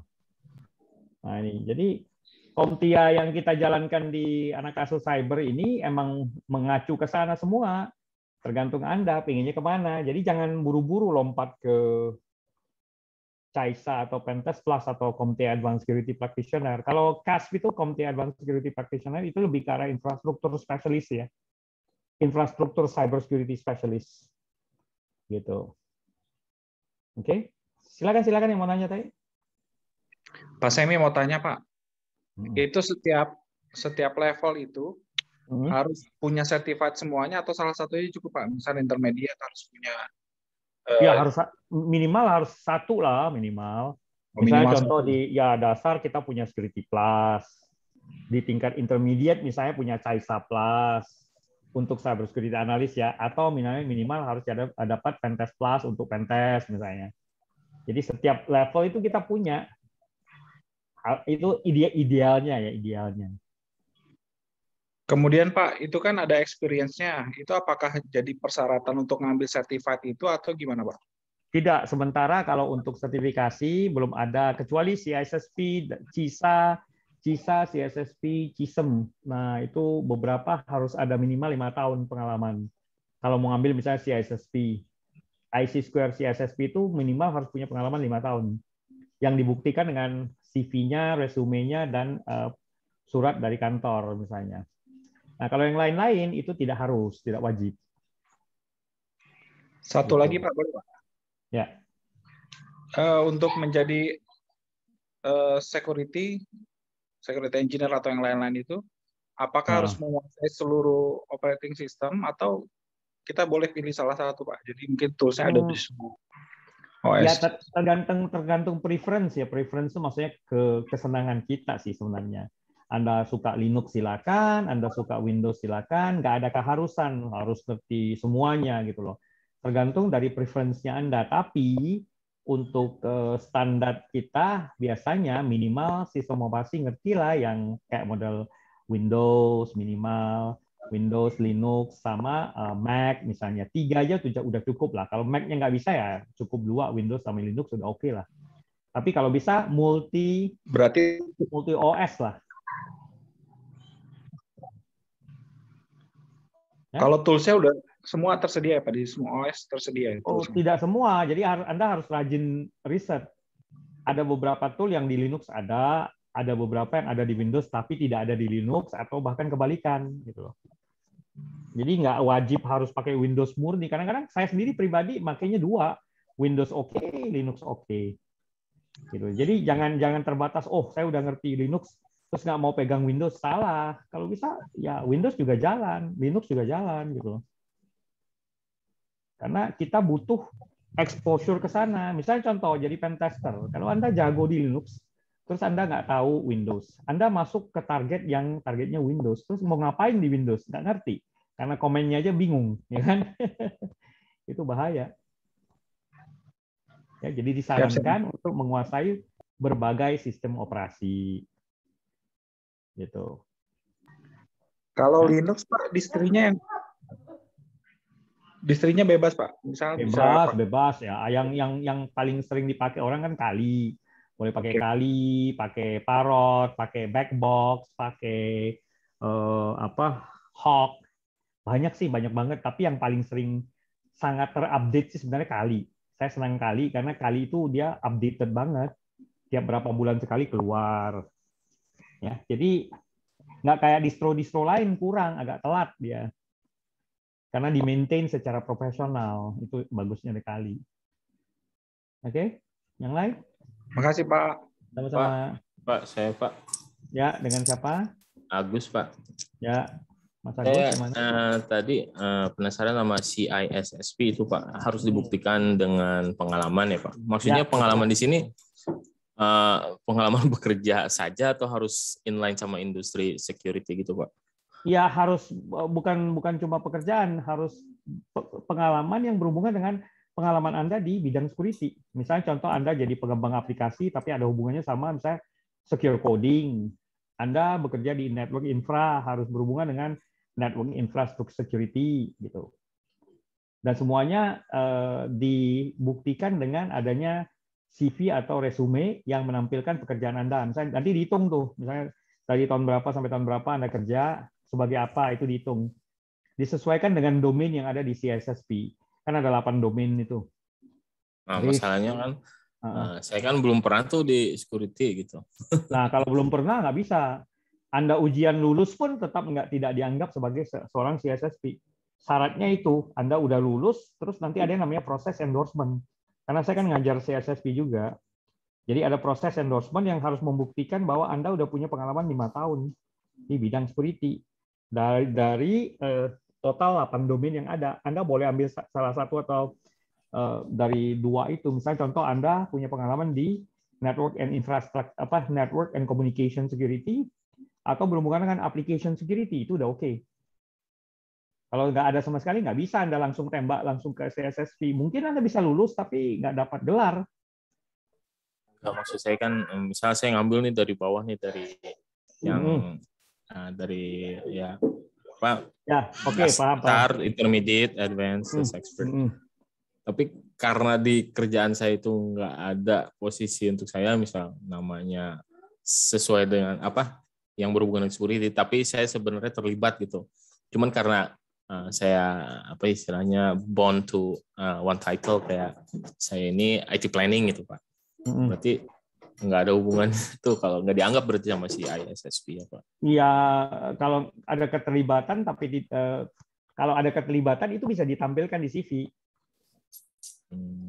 Nah ini, jadi CompTIA yang kita jalankan di anak asuh cyber ini emang mengacu ke sana semua. Tergantung Anda pinginnya kemana. Jadi jangan buru-buru lompat ke CISA atau Pentest Plus atau CompTIA Advanced Security Practitioner. Kalau CASP itu CompTIA Advanced Security Practitioner itu lebih ke arah infrastruktur spesialis ya. Infrastruktur cyber security specialist. Gitu. Oke. Silakan yang mau nanya tadi. Pak Semi mau tanya, Pak. Itu setiap level itu harus punya certified semuanya atau salah satunya cukup Pak? Misal intermediate harus punya ya minimal harus satu lah minimal. Misalnya contoh di dasar kita punya Security Plus. Di tingkat intermediate misalnya punya CISA Plus untuk cyber security analyst ya, atau minimal harus dapat Pentest Plus untuk Pentest misalnya. Jadi setiap level itu kita punya. Itu idealnya. Kemudian Pak, itu kan ada experience-nya. Itu apakah jadi persyaratan untuk ngambil certified itu atau gimana Pak? Tidak, sementara kalau untuk sertifikasi belum ada, kecuali CISSP, CISA, CISA, CSSP, CISM. Nah, itu beberapa harus ada minimal 5 tahun pengalaman. Kalau mau ngambil misalnya CSSP. IC Square CSSP itu minimal harus punya pengalaman 5 tahun. Yang dibuktikan dengan CV-nya, resumenya, dan surat dari kantor misalnya. Nah, kalau yang lain-lain itu tidak harus, tidak wajib. Satu lagi Pak, boleh Pak? Ya. Untuk menjadi security engineer atau yang lain-lain itu, apakah harus menguasai seluruh operating system atau kita boleh pilih salah satu Pak? Jadi mungkin toolsnya ada di semua OS. Ya tergantung preference ya. Preference itu maksudnya kesenangan kita sih sebenarnya. Anda suka Linux silakan, Anda suka Windows silakan, nggak ada keharusan harus ngerti semuanya gitu loh. Tergantung dari preference-nya Anda. Tapi untuk standar kita biasanya minimal sistem operasi ngerti lah yang kayak model Windows minimal, Windows, Linux, sama Mac misalnya. 3 aja udah cukup lah. Kalau Mac-nya nggak bisa ya cukup 2, Windows sama Linux sudah oke lah. Tapi kalau bisa multi OS lah. Ya? Kalau toolsnya udah semua tersedia ya Pak, di semua OS tersedia. Oh, tidak semua. Jadi Anda harus rajin riset. Ada beberapa tool yang di Linux ada beberapa yang ada di Windows tapi tidak ada di Linux atau bahkan kebalikan gitu loh. Jadi nggak wajib harus pakai Windows murni. Kadang-kadang saya sendiri pribadi makanya 2, Windows oke, Linux oke. Gitu. Jadi jangan terbatas. Oh, saya udah ngerti Linux, terus nggak mau pegang Windows. Salah. Kalau bisa ya Windows juga jalan, Linux juga jalan gitu loh. Karena kita butuh exposure ke sana. Misalnya contoh jadi pen tester. Kalau Anda jago di Linux, terus Anda nggak tahu Windows, Anda masuk ke target yang targetnya Windows, terus mau ngapain di Windows? Nggak ngerti. Karena komennya aja bingung, ya kan? Itu bahaya. Ya, jadi disarankan untuk menguasai berbagai sistem operasi. Gitu. Kalau Linux, Pak, distrinya bebas Pak. Bebas ya. Yang paling sering dipakai orang kan Kali. Boleh pakai Kali, pakai Parrot, pakai Backbox, pakai Hawk. Banyak sih, banyak banget. Tapi yang paling sering sangat terupdate sih sebenarnya Kali. Saya senang Kali karena Kali itu dia updated banget. Tiap berapa bulan sekali keluar. Ya, jadi nggak kayak distro-distro lain, kurang, agak telat dia. Karena di-maintain secara profesional. Itu bagusnya dari Kali. Oke? Yang lain? Makasih, Pak. Sama-sama. Pak, saya Pak. Ya, dengan siapa? Agus, Pak. Ya, Mas Agus. Saya tadi penasaran sama CISSP itu, Pak. Harus dibuktikan dengan pengalaman ya, Pak. Maksudnya pengalaman di sini pengalaman bekerja saja atau harus inline sama industri security gitu, Pak? Ya, harus bukan cuma pekerjaan, harus pengalaman yang berhubungan dengan pengalaman Anda di bidang security. Misalnya contoh Anda jadi pengembang aplikasi tapi ada hubungannya sama misalnya secure coding. Anda bekerja di network infra harus berhubungan dengan network infrastructure security gitu. Dan semuanya dibuktikan dengan adanya CV atau resume yang menampilkan pekerjaan Anda. Misalnya nanti dihitung tuh, misalnya dari tahun berapa sampai tahun berapa Anda kerja, sebagai apa itu dihitung. Disesuaikan dengan domain yang ada di CISSP. Kan ada 8 domain itu. Nah, masalahnya kan, saya kan belum pernah tuh di security gitu. Nah, kalau belum pernah nggak bisa. Anda ujian lulus pun tetap tidak dianggap sebagai seorang CISSP. Syaratnya itu, Anda udah lulus, terus nanti ada yang namanya proses endorsement. Karena saya kan ngajar CISSP juga. Jadi ada proses endorsement yang harus membuktikan bahwa Anda udah punya pengalaman 5 tahun di bidang security. Dari total 8 domain yang ada, Anda boleh ambil salah satu atau dari 2 itu. Misalnya contoh Anda punya pengalaman di network and infrastructure, network and communication security, atau berhubungan dengan application security, itu udah oke. Kalau nggak ada sama sekali, nggak bisa Anda langsung tembak langsung ke CISSP. Mungkin Anda bisa lulus, tapi nggak dapat gelar. Nggak, maksud saya kan, misalnya saya ngambil nih dari bawah nih, dari yang dari ya Pak, ya, oke, paham. Start, intermediate, advanced, expert. Tapi karena di kerjaan saya itu nggak ada posisi untuk saya, misal namanya sesuai dengan apa yang berhubungan dengan security, tapi saya sebenarnya terlibat gitu. Cuman karena saya apa istilahnya born to one title, kayak saya ini IT planning gitu Pak. Berarti nggak ada hubungan itu kalau nggak dianggap berarti sama si ISSP ya Pak. Iya, kalau ada keterlibatan tapi kalau ada keterlibatan itu bisa ditampilkan di CV.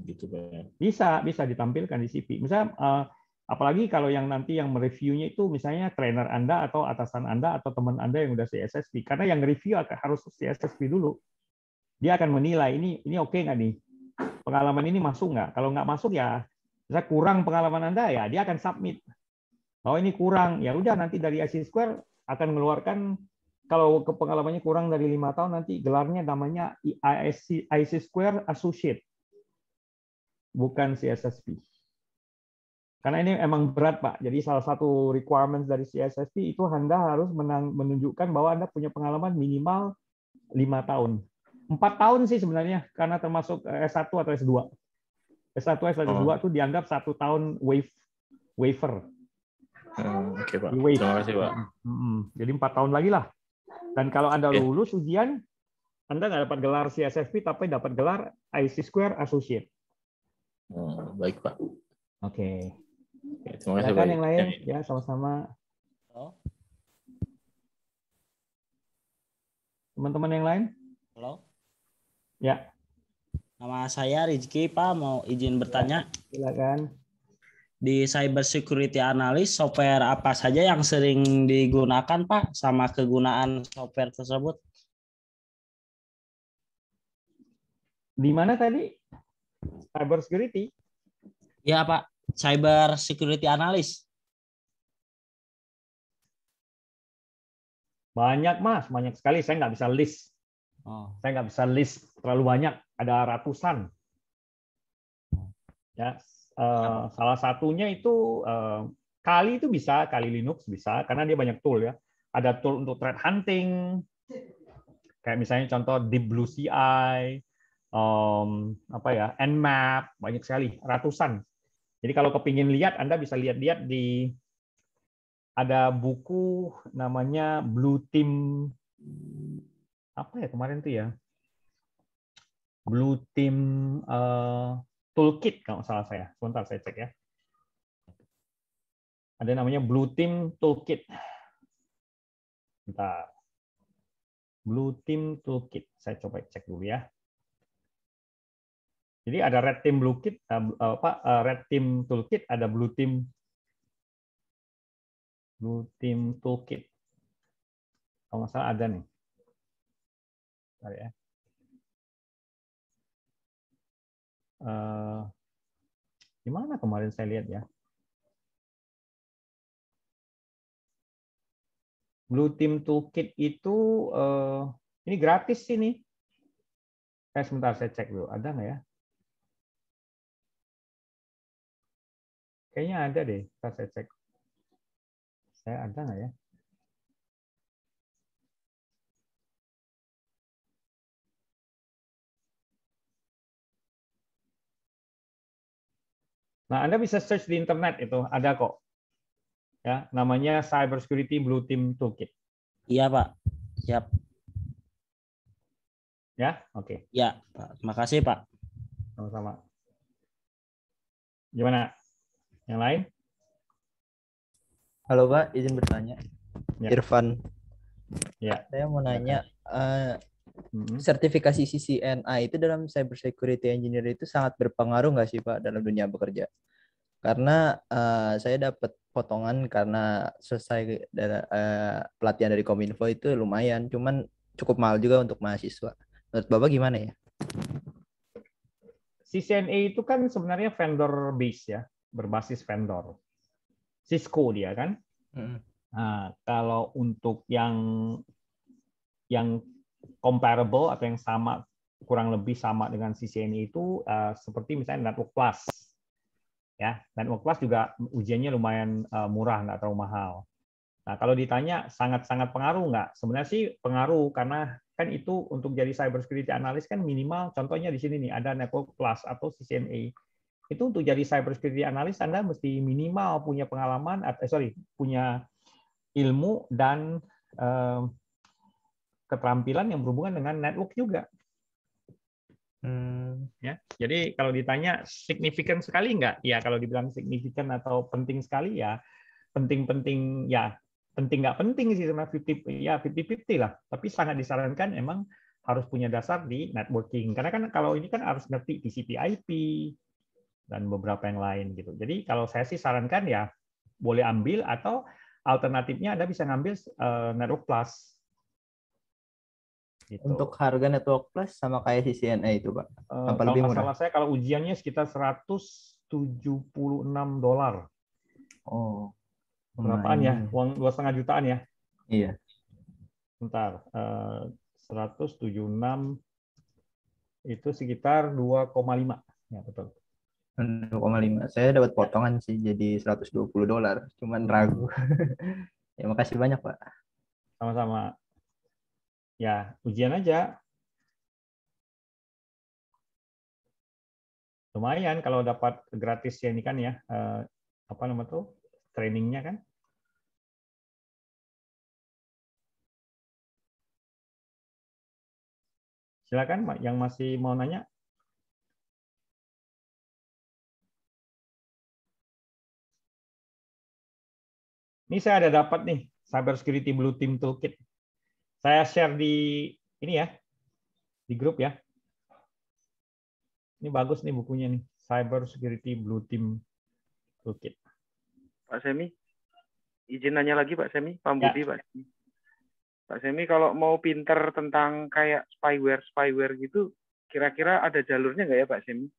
Gitu Pak. Bisa ditampilkan di CV. Misalnya apalagi kalau yang nanti yang mereviewnya itu misalnya trainer Anda atau atasan Anda atau teman Anda yang udah CSSP. Karena yang review harus CSSP dulu. Dia akan menilai ini oke nggak nih? Pengalaman ini masuk nggak? Kalau nggak masuk ya, misalnya kurang pengalaman Anda ya, dia akan submit. Oh ini kurang, ya udah nanti dari IC Square akan mengeluarkan, kalau pengalamannya kurang dari 5 tahun nanti gelarnya namanya IC Square Associate, bukan CSSP. Karena ini emang berat, Pak. Jadi salah satu requirements dari CSSP itu Anda harus menunjukkan bahwa Anda punya pengalaman minimal 5 tahun. 4 tahun sih sebenarnya, karena termasuk S1 atau S2. S1, S2 itu dianggap 1 tahun waiver. Oke, Pak. Terima kasih, Pak. Jadi 4 tahun lagi lah. Dan kalau Anda lulus ujian, Anda nggak dapat gelar CSSP, tapi dapat gelar IC Square Associate. Baik, Pak. Oke. Terima kasih, Pak. Pak. Yang lain, ya sama-sama. Teman-teman yang lain? Halo. Ya. Nama saya Rizky, Pak. Mau izin bertanya? Silakan. Di cyber security analyst, software apa saja yang sering digunakan, Pak? Sama kegunaan software tersebut? Di mana tadi? Cyber security? Ya, Pak. Cyber security analyst. Banyak, Mas. Banyak sekali. Saya nggak bisa list. Saya nggak bisa list terlalu banyak. Ada ratusan. Ya, salah satunya itu Kali itu bisa, Kali Linux bisa, karena dia banyak tool ya. Ada tool untuk threat hunting, kayak misalnya contoh Deep Blue CI, Nmap, banyak sekali, ratusan. Jadi kalau kepingin lihat, Anda bisa lihat-lihat ada buku namanya Blue Team, apa ya kemarin itu ya, Blue Team Toolkit kalau nggak salah saya. Sebentar saya cek ya. Ada namanya Blue Team Toolkit. Bentar. Blue Team Toolkit. Saya coba cek dulu ya. Jadi ada Red Team Red Team Toolkit, ada Blue Team Toolkit. Kalau nggak salah ada nih. Bentar ya. Di mana kemarin saya lihat ya? Blue Team Toolkit itu ini gratis sini. Sebentar saya cek dulu, ada nggak ya? Kayaknya ada deh, saya cek. Saya ada nggak ya? Nah, Anda bisa search di internet itu, ada kok. Ya, namanya Cyber Security Blue Team Toolkit. Iya, Pak. Siap. Ya, oke. Ya, Pak. Terima kasih, Pak. Sama-sama. Gimana? Yang lain? Halo, Pak. Izin bertanya. Ya. Irfan. Ya. Saya mau nanya, sertifikasi CCNA itu dalam cyber security engineer itu sangat berpengaruh nggak sih, Pak, dalam dunia bekerja? Karena saya dapat potongan karena selesai pelatihan dari Kominfo itu lumayan, cuman cukup mahal juga untuk mahasiswa. Menurut Bapak gimana ya? CCNA itu kan sebenarnya vendor base ya, berbasis vendor. Cisco dia kan. Nah, kalau untuk yang comparable atau yang sama, kurang lebih sama dengan CCNA itu seperti misalnya Network Plus. Ya, Network Plus juga ujiannya lumayan murah, nggak terlalu mahal. Nah, kalau ditanya sangat-sangat pengaruh nggak? Sebenarnya sih pengaruh, karena kan itu untuk jadi cyber security analyst kan minimal, contohnya di sini nih ada Network Plus atau CCNA. itu untuk jadi cyber security analyst Anda mesti minimal punya pengalaman, punya ilmu dan keterampilan yang berhubungan dengan network juga. Ya, jadi kalau ditanya signifikan sekali nggak? Ya, kalau dibilang signifikan atau penting sekali ya penting-penting ya penting nggak penting sih sebenarnya 50-50 lah. Tapi sangat disarankan emang harus punya dasar di networking karena kan kalau ini kan harus ngerti TCP/IP dan beberapa yang lain gitu. Jadi kalau saya sih sarankan ya boleh ambil atau alternatifnya Anda bisa ngambil Network Plus. Gitu. Untuk harga Network Plus sama kayak CCNA itu, Pak? Apa lebih murah? Masalah saya kalau ujiannya sekitar $176. Oh. Berapaan ya? Uang 2,5 jutaan ya? Iya. Bentar. 176 itu sekitar 2,5. Ya, betul. 2,5. Saya dapat potongan sih jadi $120. Cuman ragu. Ya, makasih banyak, Pak. Sama-sama. Ya, ujian aja. Lumayan kalau dapat gratis ya ini kan ya. Apa namanya tuh? Trainingnya kan. Silakan Pak yang masih mau nanya. Ini saya ada dapat nih Cyber Security Blue Team Toolkit. Saya share di ini ya, di grup ya. Ini bagus nih bukunya nih, Cyber Security Blue Team Toolkit. Pak Semi, izin nanya lagi Pak Semi, Pak Budi ya. Pak Semi kalau mau pinter tentang kayak spyware gitu, kira-kira ada jalurnya nggak ya Pak Semi?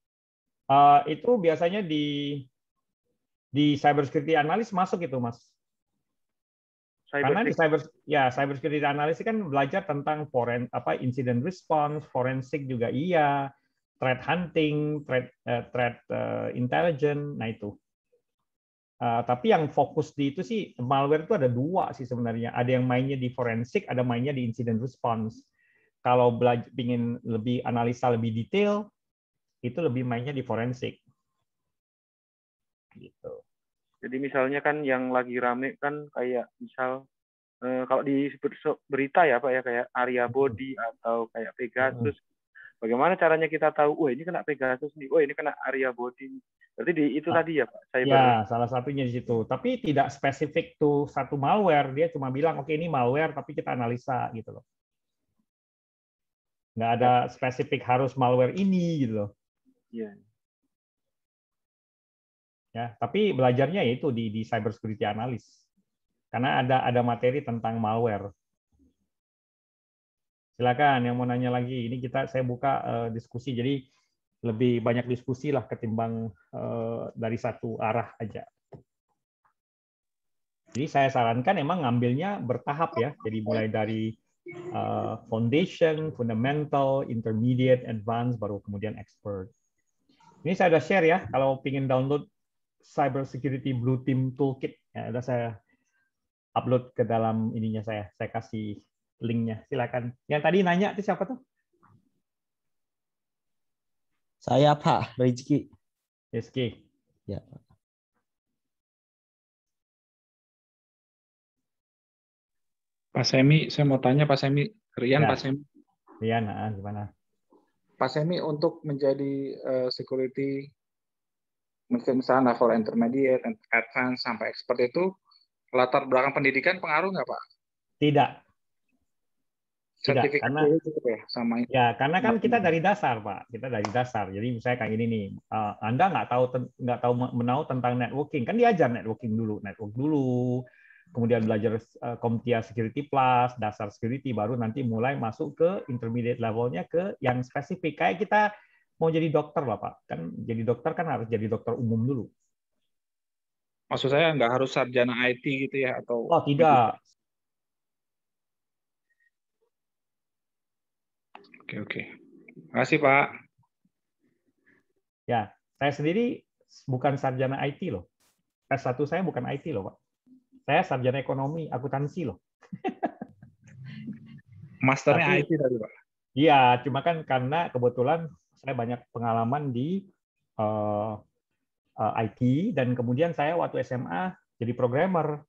Itu biasanya di Cyber Security Analyst masuk itu Mas. Karena di cyber security analysis kan belajar tentang incident response, forensik juga iya, threat hunting, threat intelligence, nah itu. Tapi yang fokus di itu sih malware itu ada dua sih sebenarnya. Ada yang mainnya di forensik, ada mainnya di incident response. Kalau ingin lebih analisa lebih detail, itu lebih mainnya di forensik. Gitu. Jadi misalnya kan yang lagi rame kan kayak misal kalau di berita ya Pak ya kayak Arya Body atau kayak Pegasus. Bagaimana caranya kita tahu, oh ini kena Pegasus nih, oh ini kena Arya Body. Berarti itu tadi ya Pak, cyber. Ya, salah satunya di situ. Tapi tidak spesifik tuh satu malware. Dia cuma bilang, oke ini malware, tapi kita analisa gitu loh. Nggak ada spesifik harus malware ini gitu loh. Iya. Ya, tapi belajarnya yaitu di cyber security analyst. Karena ada materi tentang malware. Silakan yang mau nanya lagi. Ini saya buka diskusi, jadi lebih banyak diskusi lah ketimbang dari satu arah aja. Jadi saya sarankan emang ngambilnya bertahap ya. Jadi mulai dari foundation, fundamental, intermediate, advanced, baru kemudian expert. Ini saya udah share ya. Kalau ingin download Cyber Security Blue Team Toolkit, ya udah saya upload ke dalam ininya saya kasih linknya. Silakan. Yang tadi nanya itu siapa tuh? Saya Pak Rizky. Rizky. Ya. Pak Semi, saya mau tanya Pak Semi, Rian ya. Pak Semi. Rian, gimana? Pak Semi untuk menjadi security misalnya level intermediate, advance sampai expert itu latar belakang pendidikan pengaruh nggak Pak? Tidak. Sertifikat karena ya, sama karena kan kita dari dasar Pak, kita dari dasar. Jadi misalnya kayak ini nih, Anda nggak tahu tentang networking, kan diajar network dulu, kemudian belajar CompTIA Security Plus, dasar security, baru nanti mulai masuk ke intermediate levelnya ke yang spesifik. Kayak kita mau jadi dokter lah Pak, kan jadi dokter kan harus jadi dokter umum dulu. Maksud saya nggak harus sarjana IT gitu ya atau? Oh tidak. Oke. Terima kasih Pak. Ya, saya sendiri bukan sarjana IT loh. S1 saya bukan IT loh Pak. Saya sarjana ekonomi, akuntansi loh. Masternya IT tadi Pak? Iya, cuma kan karena kebetulan saya banyak pengalaman di IT, dan kemudian saya waktu SMA jadi programmer.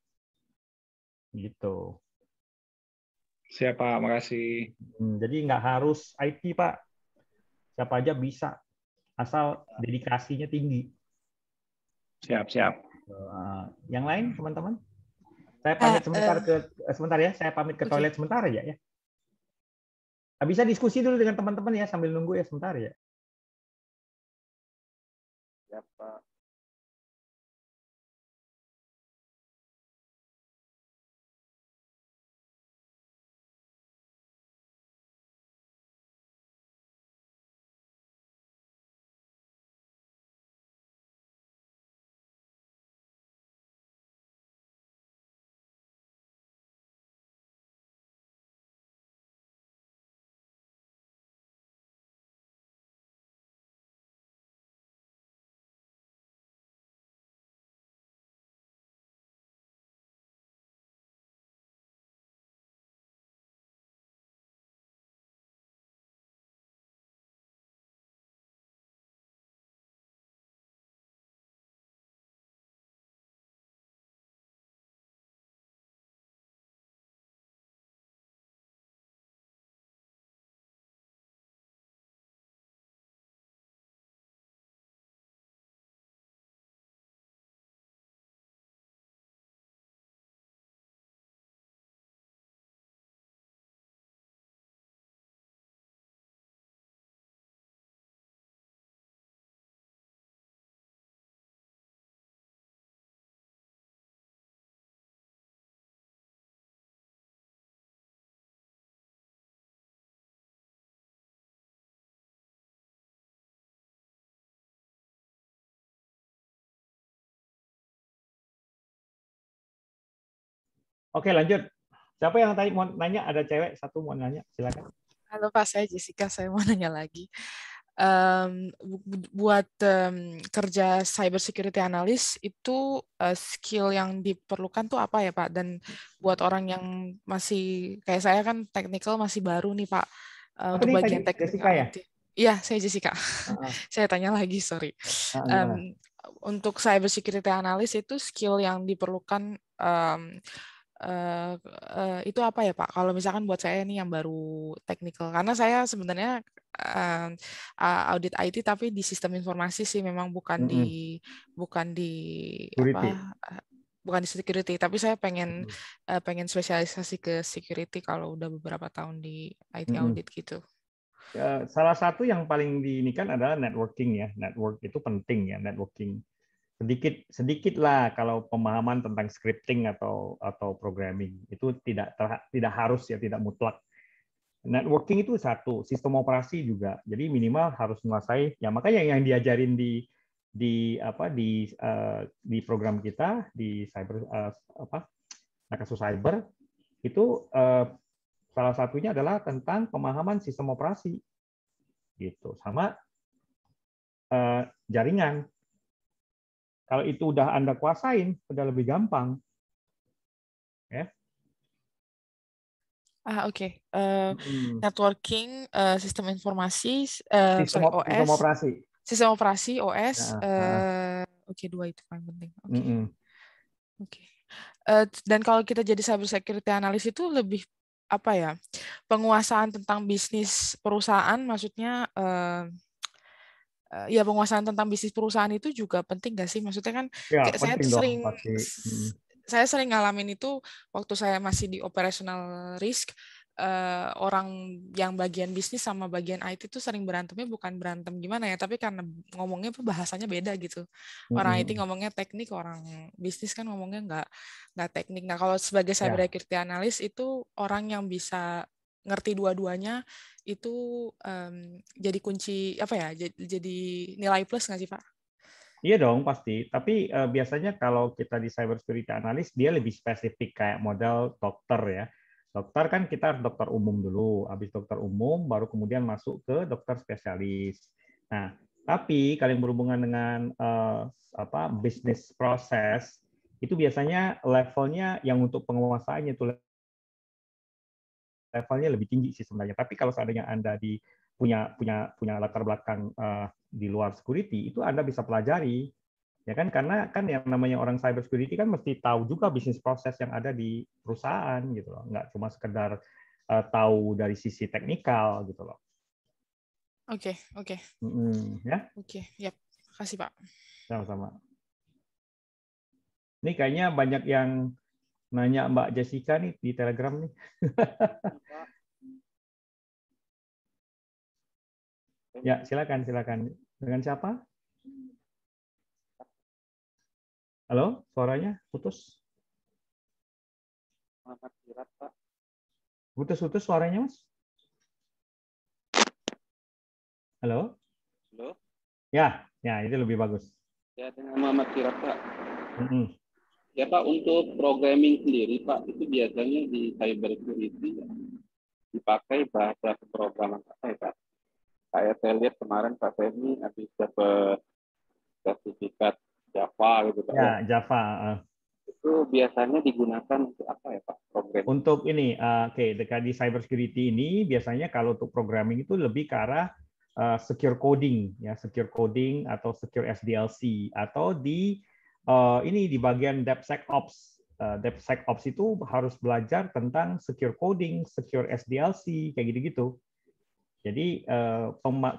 Gitu. Siap, Pak. Makasih. Jadi nggak harus IT, Pak. Siapa aja bisa, asal dedikasinya tinggi. Siap, siap. Yang lain, teman-teman? Saya pamit sebentar ya. Saya pamit ke toilet sebentar aja ya. Bisa diskusi dulu dengan teman-teman ya sambil nunggu ya sebentar ya. Ya, Pak. Oke, lanjut. Siapa yang tadi mau nanya? Ada cewek satu mau nanya, silakan. Halo Pak, saya Jessica. Saya mau nanya lagi. Buat kerja cyber security analyst itu skill yang diperlukan tuh apa ya Pak? Dan buat orang yang masih kayak saya kan technical masih baru nih Pak, untuk bagian Jessica ya? Iya, saya Jessica. Saya tanya lagi, sorry. Untuk cyber security analyst itu skill yang diperlukan itu apa ya Pak? Kalau misalkan buat saya nih yang baru technical, karena saya sebenarnya audit IT tapi di sistem informasi sih, memang bukan di security. Bukan di security, tapi saya pengen spesialisasi ke security kalau udah beberapa tahun di IT audit gitu. Salah satu yang paling diinikan adalah networking ya. Network itu penting ya, networking. Sedikit lah kalau pemahaman tentang scripting atau programming itu tidak harus ya, tidak mutlak. Networking itu satu, sistem operasi juga. Jadi minimal harus menguasai. Ya makanya yang diajarin di program kita di cyber kasus cyber itu salah satunya adalah tentang pemahaman sistem operasi gitu, sama jaringan. Kalau itu udah Anda kuasain, udah lebih gampang. Ya. Oke. Networking, sistem informasi, sistem operasi. Sistem operasi, OS. Oke, dua itu paling penting. Oke. Dan kalau kita jadi cyber security analyst itu lebih apa ya? Penguasaan tentang bisnis perusahaan, maksudnya ya penguasaan tentang bisnis perusahaan itu juga penting nggak sih? Maksudnya kan ya, saya sering ngalamin itu waktu saya masih di operational risk, orang yang bagian bisnis sama bagian IT itu sering berantemnya bukan berantem gimana ya, tapi karena ngomongnya bahasanya beda gitu. Orang IT ngomongnya teknik, orang bisnis kan ngomongnya nggak teknik. Nah kalau sebagai cyber security analyst itu orang yang bisa ngerti dua-duanya itu jadi kunci apa ya? Jadi nilai plus nggak sih Pak? Iya dong pasti. Tapi biasanya kalau kita di cyber security analyst dia lebih spesifik kayak model dokter ya. Dokter kan kita dokter umum dulu, habis dokter umum baru kemudian masuk ke dokter spesialis. Nah, tapi kalau yang berhubungan dengan bisnis proses itu biasanya levelnya yang untuk penguasaannya itu levelnya lebih tinggi sih sebenarnya. Tapi kalau seandainya Anda punya latar belakang di luar security, itu Anda bisa pelajari Ya kan, karena kan yang namanya orang cyber security kan mesti tahu juga bisnis proses yang ada di perusahaan gitu loh. Nggak cuma sekedar tahu dari sisi teknikal gitu loh. Oke. Ya. Oke, yap. Kasih Pak. Sama-sama. Ini kayaknya banyak yang nanya Mbak Jessica nih di Telegram nih. Ya, silakan. Dengan siapa? Halo, suaranya putus. Putus suaranya, Mas. Halo? Halo? Ya, itu lebih bagus. Ya, dengan Muhammad Sirat, Pak. Ya, Pak, untuk programming sendiri, Pak, itu biasanya di cyber security dipakai bahasa pemrograman apa ya, Pak? Kayak saya lihat kemarin Pak Femi habis dapat sertifikat Java gitu, Pak. Ya, Java. Itu biasanya digunakan untuk apa ya, Pak? Programming. Untuk ini, dekat di cyber security ini biasanya kalau untuk programming itu lebih ke arah secure coding, ya, secure coding atau secure SDLC, atau di ini di bagian DevSecOps. DevSecOps itu harus belajar tentang secure coding, secure SDLC, kayak gitu-gitu. Jadi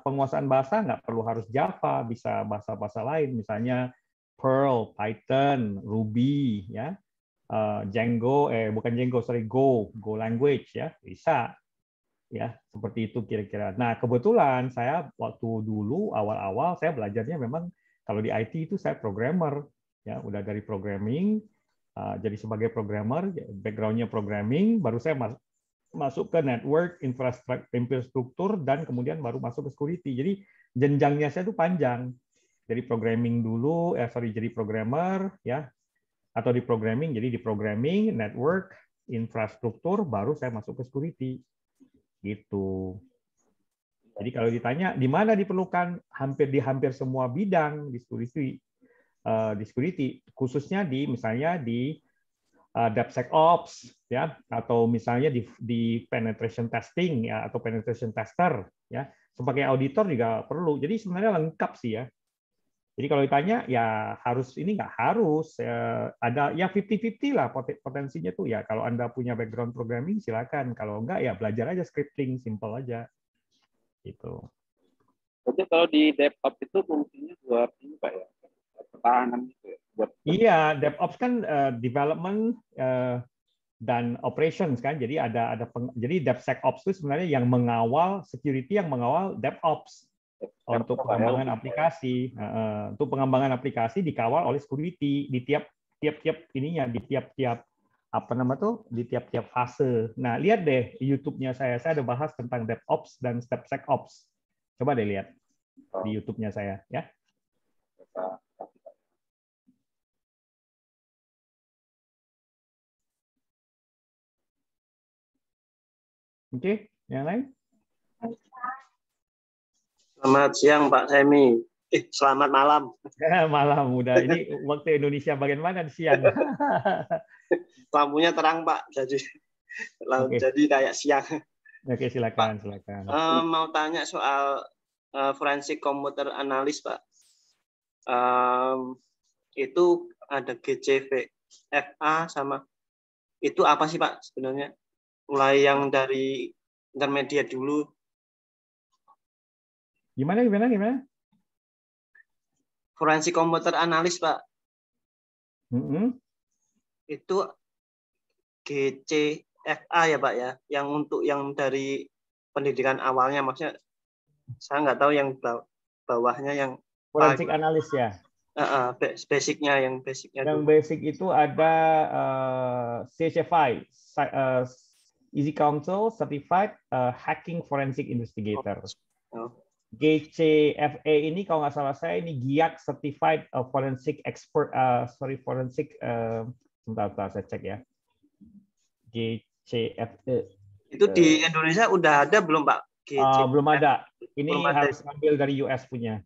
penguasaan bahasa nggak perlu harus Java, bisa bahasa-bahasa lain, misalnya Perl, Python, Ruby, ya, Django, Go language, ya, bisa, ya, seperti itu kira-kira. Nah, kebetulan saya waktu dulu awal-awal saya belajarnya memang kalau di IT itu saya programmer, ya, udah dari programming, jadi sebagai programmer, background-nya programming, baru saya masuk ke network, infrastruktur, dan kemudian baru masuk ke security. Jadi jenjangnya saya itu panjang. Dari programming dulu, jadi programmer, ya, atau di programming, jadi di programming, network, infrastruktur, baru saya masuk ke security. Gitu. Jadi kalau ditanya di mana diperlukan, di hampir semua bidang di security, khususnya misalnya di DevSecOps, ya, atau misalnya di penetration testing, ya, atau penetration tester, ya, sebagai auditor juga perlu. Jadi sebenarnya lengkap sih, ya. Jadi kalau ditanya, ya harus ini nggak harus, ada ya 50-50 lah potensinya tuh, ya. Kalau Anda punya background programming silakan, kalau enggak ya belajar aja scripting, simple aja, gitu. Jadi kalau di DevOps itu fungsinya buat ini, Pak, ya, pertahanan gitu ya. Iya, DevOps kan development dan operations kan. Jadi jadi DevSecOps itu sebenarnya yang mengawal security, yang mengawal DevOps untuk pengembangan aplikasi. Untuk pengembangan aplikasi dikawal oleh security di tiap-tiap ininya, di tiap-tiap di tiap-tiap fase. Nah, lihat deh YouTube-nya saya ada bahas tentang DevOps dan DevSecOps. Coba deh lihat di YouTube-nya saya, ya. Oke, yang lain? Selamat siang Pak Semi. Selamat malam. Malam udah. Ini waktu Indonesia bagian mana di siang? Lampunya terang Pak, jadi kayak siang. Oke, silakan. Mau tanya soal forensik komputer analis Pak. Itu ada GCVFA sama itu apa sih Pak sebenarnya? Mulai yang dari intermediate dulu. Gimana? Forensik komputer analis, Pak. Itu GCFA ya, Pak ya, yang untuk yang dari pendidikan awalnya, maksudnya saya nggak tahu yang bawahnya yang forensik analis ya. Basicnya. Yang basic itu ada CCFI, Easy Counsel Certified Hacking Forensic Investigator. GCFA ini kalau nggak salah saya ini GIAC Certified Forensic Expert, sebentar saya cek ya. GCFA. Itu di Indonesia udah ada belum Pak? Belum ada. Ini harus ngambil dari US punya.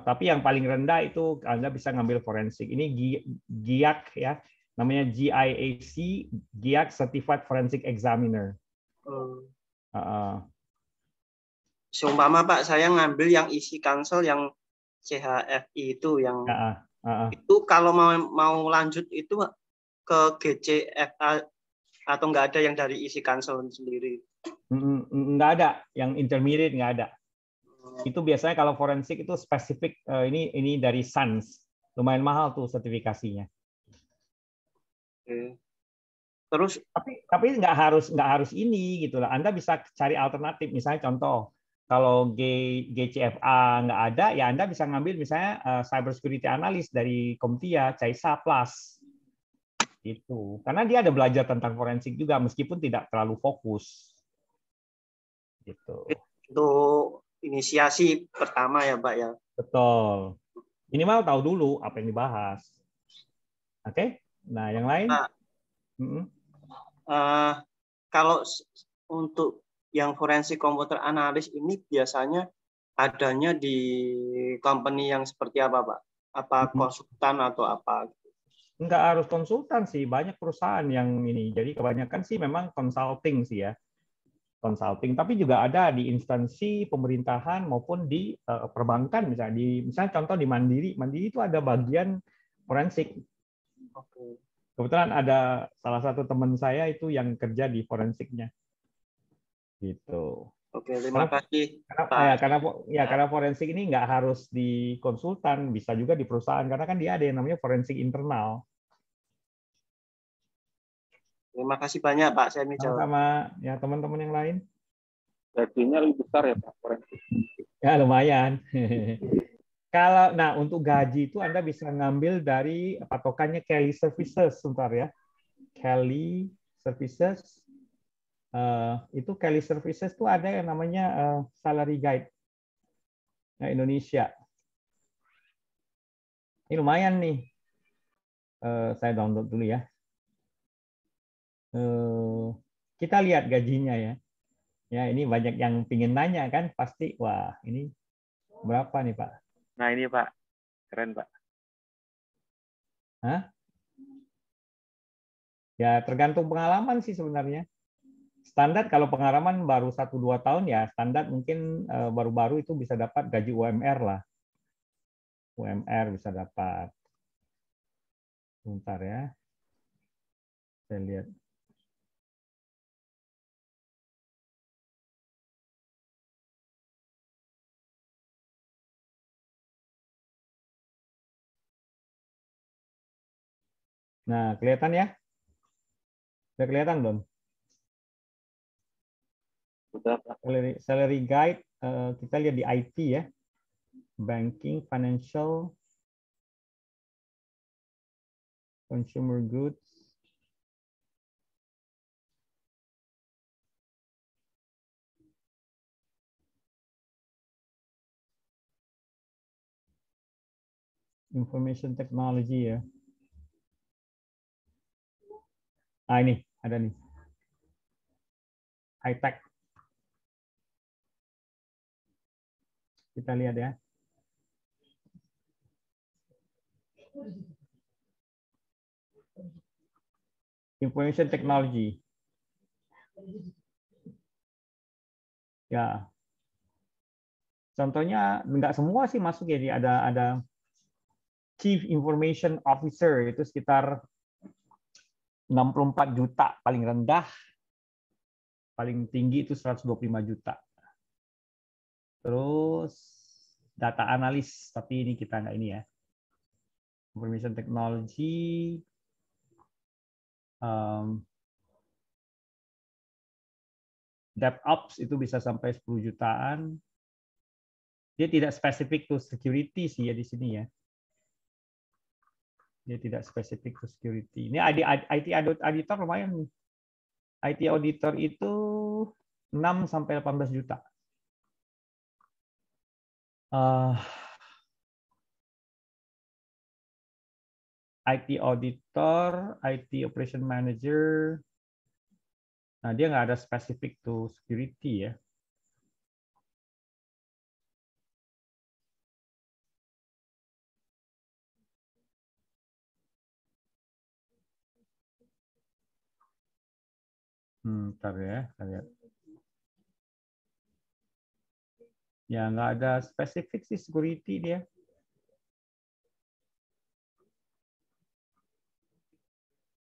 Tapi yang paling rendah itu Anda bisa ngambil forensik. Ini GIAC ya. Namanya GIAC, GIAC Certified Forensic Examiner. Seumpama Pak, saya ngambil yang Easy Counsel yang CHFI itu yang itu kalau mau lanjut itu ke GCFA atau nggak ada yang dari isi Kansel sendiri? Nggak ada, yang intermediate nggak ada. Itu biasanya kalau forensik itu spesifik, ini dari SANS, lumayan mahal tuh sertifikasinya. Oke. Terus tapi nggak harus ini gitu lah. Anda bisa cari alternatif, misalnya contoh kalau GCFA nggak ada, ya Anda bisa ngambil misalnya cyber security analyst dari Comtia, CAISA Plus. Itu karena dia ada belajar tentang forensik juga meskipun tidak terlalu fokus gitu. Itu inisiasi pertama ya Pak ya. Betul, minimal tahu dulu apa yang dibahas. Oke, nah yang lain kalau untuk yang forensik komputer analis ini biasanya adanya di company yang seperti apa Pak? Apa konsultan atau apa? Nggak harus konsultan sih, banyak perusahaan yang ini. Jadi kebanyakan sih memang consulting sih ya. Consulting, tapi juga ada di instansi pemerintahan maupun di perbankan misalnya contoh di Mandiri itu ada bagian forensik. Kebetulan ada salah satu teman saya itu yang kerja di forensiknya. Gitu. Oke, terima kasih. Karena forensik ini nggak harus di konsultan, bisa juga di perusahaan karena kan dia ada yang namanya forensik internal. Terima kasih banyak Pak, saya menjawab. Sama ya teman-teman yang lain. Gajinya lebih besar ya Pak forensik. Ya lumayan. Nah untuk gaji itu Anda bisa ngambil dari patokannya Kelly Services, sebentar ya. Kelly Services. Itu Kelly Services tuh ada yang namanya salary guide Indonesia. Ini lumayan nih. Saya download dulu ya. Kita lihat gajinya ya. Ya ini banyak yang pingin nanya kan pasti. Wah ini berapa nih Pak? Nah ini Pak, keren Pak. Hah? Ya tergantung pengalaman sih sebenarnya. Standar kalau pengalaman baru 1-2 tahun ya standar mungkin baru-baru itu bisa dapat gaji UMR lah. UMR bisa dapat. Bentar ya. Saya lihat. Nah, kelihatan ya? Udah kelihatan belum? Salary guide, kita lihat di IT ya. Banking, financial, consumer goods. Information technology ya. Ah ini ada nih. High tech. Kita lihat ya. Information technology. Ya. Contohnya enggak semua sih masuk ya. Ada Chief Information Officer itu sekitar 64 juta paling rendah, paling tinggi itu 125 juta. Terus data analis, tapi ini kita nggak ini ya. Information technology, DevOps itu bisa sampai 10 jutaan. Dia tidak spesifik to security sih ya di sini ya. Dia tidak spesifik to security. Ini IT auditor lumayan nih. IT auditor itu 6 sampai 18 juta. IT auditor, IT operation manager. Nah, dia nggak ada spesifik to security ya. Bentar ya, kita lihat. Ya, nggak ada spesifik sih security dia.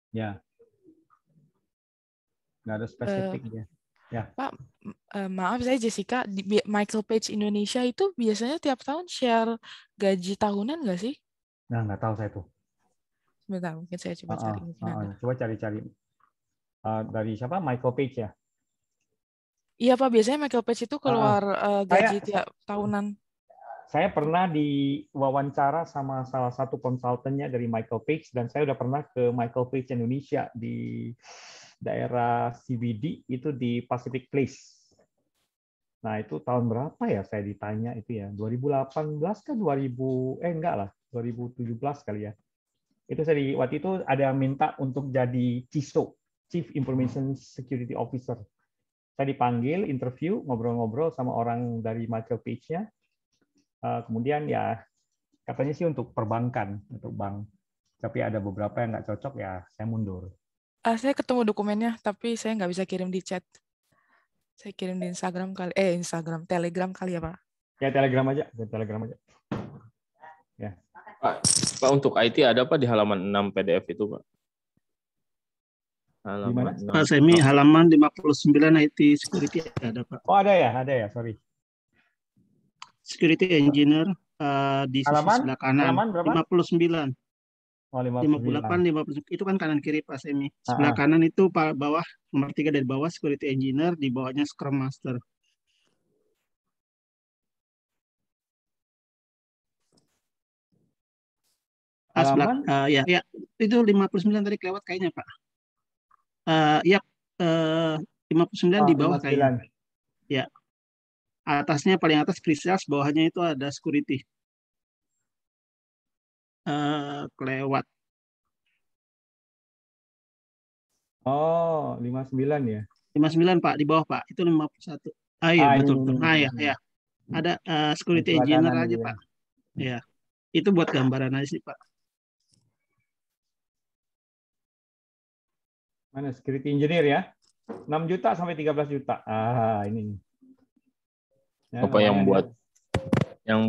Ya. Nggak ada spesifiknya. Ya. Pak, maaf saya Jessica, di Michael Page Indonesia itu biasanya tiap tahun share gaji tahunan nggak sih? Nah, nggak tahu saya tuh. Sebentar, mungkin saya coba cari. Coba cari-cari. Dari siapa? Michael Page ya? Iya Pak, biasanya Michael Page itu keluar gaji tiap tahunan. Saya pernah diwawancara sama salah satu konsultannya dari Michael Page, dan saya udah pernah ke Michael Page Indonesia di daerah CBD, itu di Pacific Place. Nah, itu tahun berapa ya saya ditanya itu ya? 2018 kan 2017 kali ya. Itu waktu itu ada yang minta untuk jadi CISO, Chief Information Security Officer. Saya dipanggil, interview, ngobrol-ngobrol sama orang dari Michael Page-nya. Kemudian ya katanya sih untuk perbankan, untuk bank. Tapi ada beberapa yang nggak cocok, ya saya mundur. Saya ketemu dokumennya, tapi saya nggak bisa kirim di chat. Saya kirim di Instagram kali, Telegram kali ya Pak? Ya Telegram aja, Ya. Pak, untuk IT ada apa di halaman 6 PDF itu, Pak? Halaman 6. Pak Semi, halaman 59 IT security ada, Pak. Oh, ada ya, sorry. Security engineer di sisi sebelah kanan. Halaman berapa? 59. Oh, 58, 59. Itu kan kanan kiri Pak Semi. Sebelah kanan itu bawah, nomor 3 dari bawah, security engineer, di bawahnya Scrum Master. Halaman? Ya, itu 59 tadi kelewat kayaknya Pak. 59 di bawah 59. kayaknya. Ya. Atasnya paling atas pre-sales, bawahnya itu ada security. Kelewat. Oh, 59 ya. 59 Pak, di bawah Pak. Itu 51. Iya, betul. Ya. Ada security engineer aja Pak. Ya. Itu buat gambaran aja sih Pak. Mana security engineer ya? 6 juta sampai 13 juta. Ini. Ya, apa yang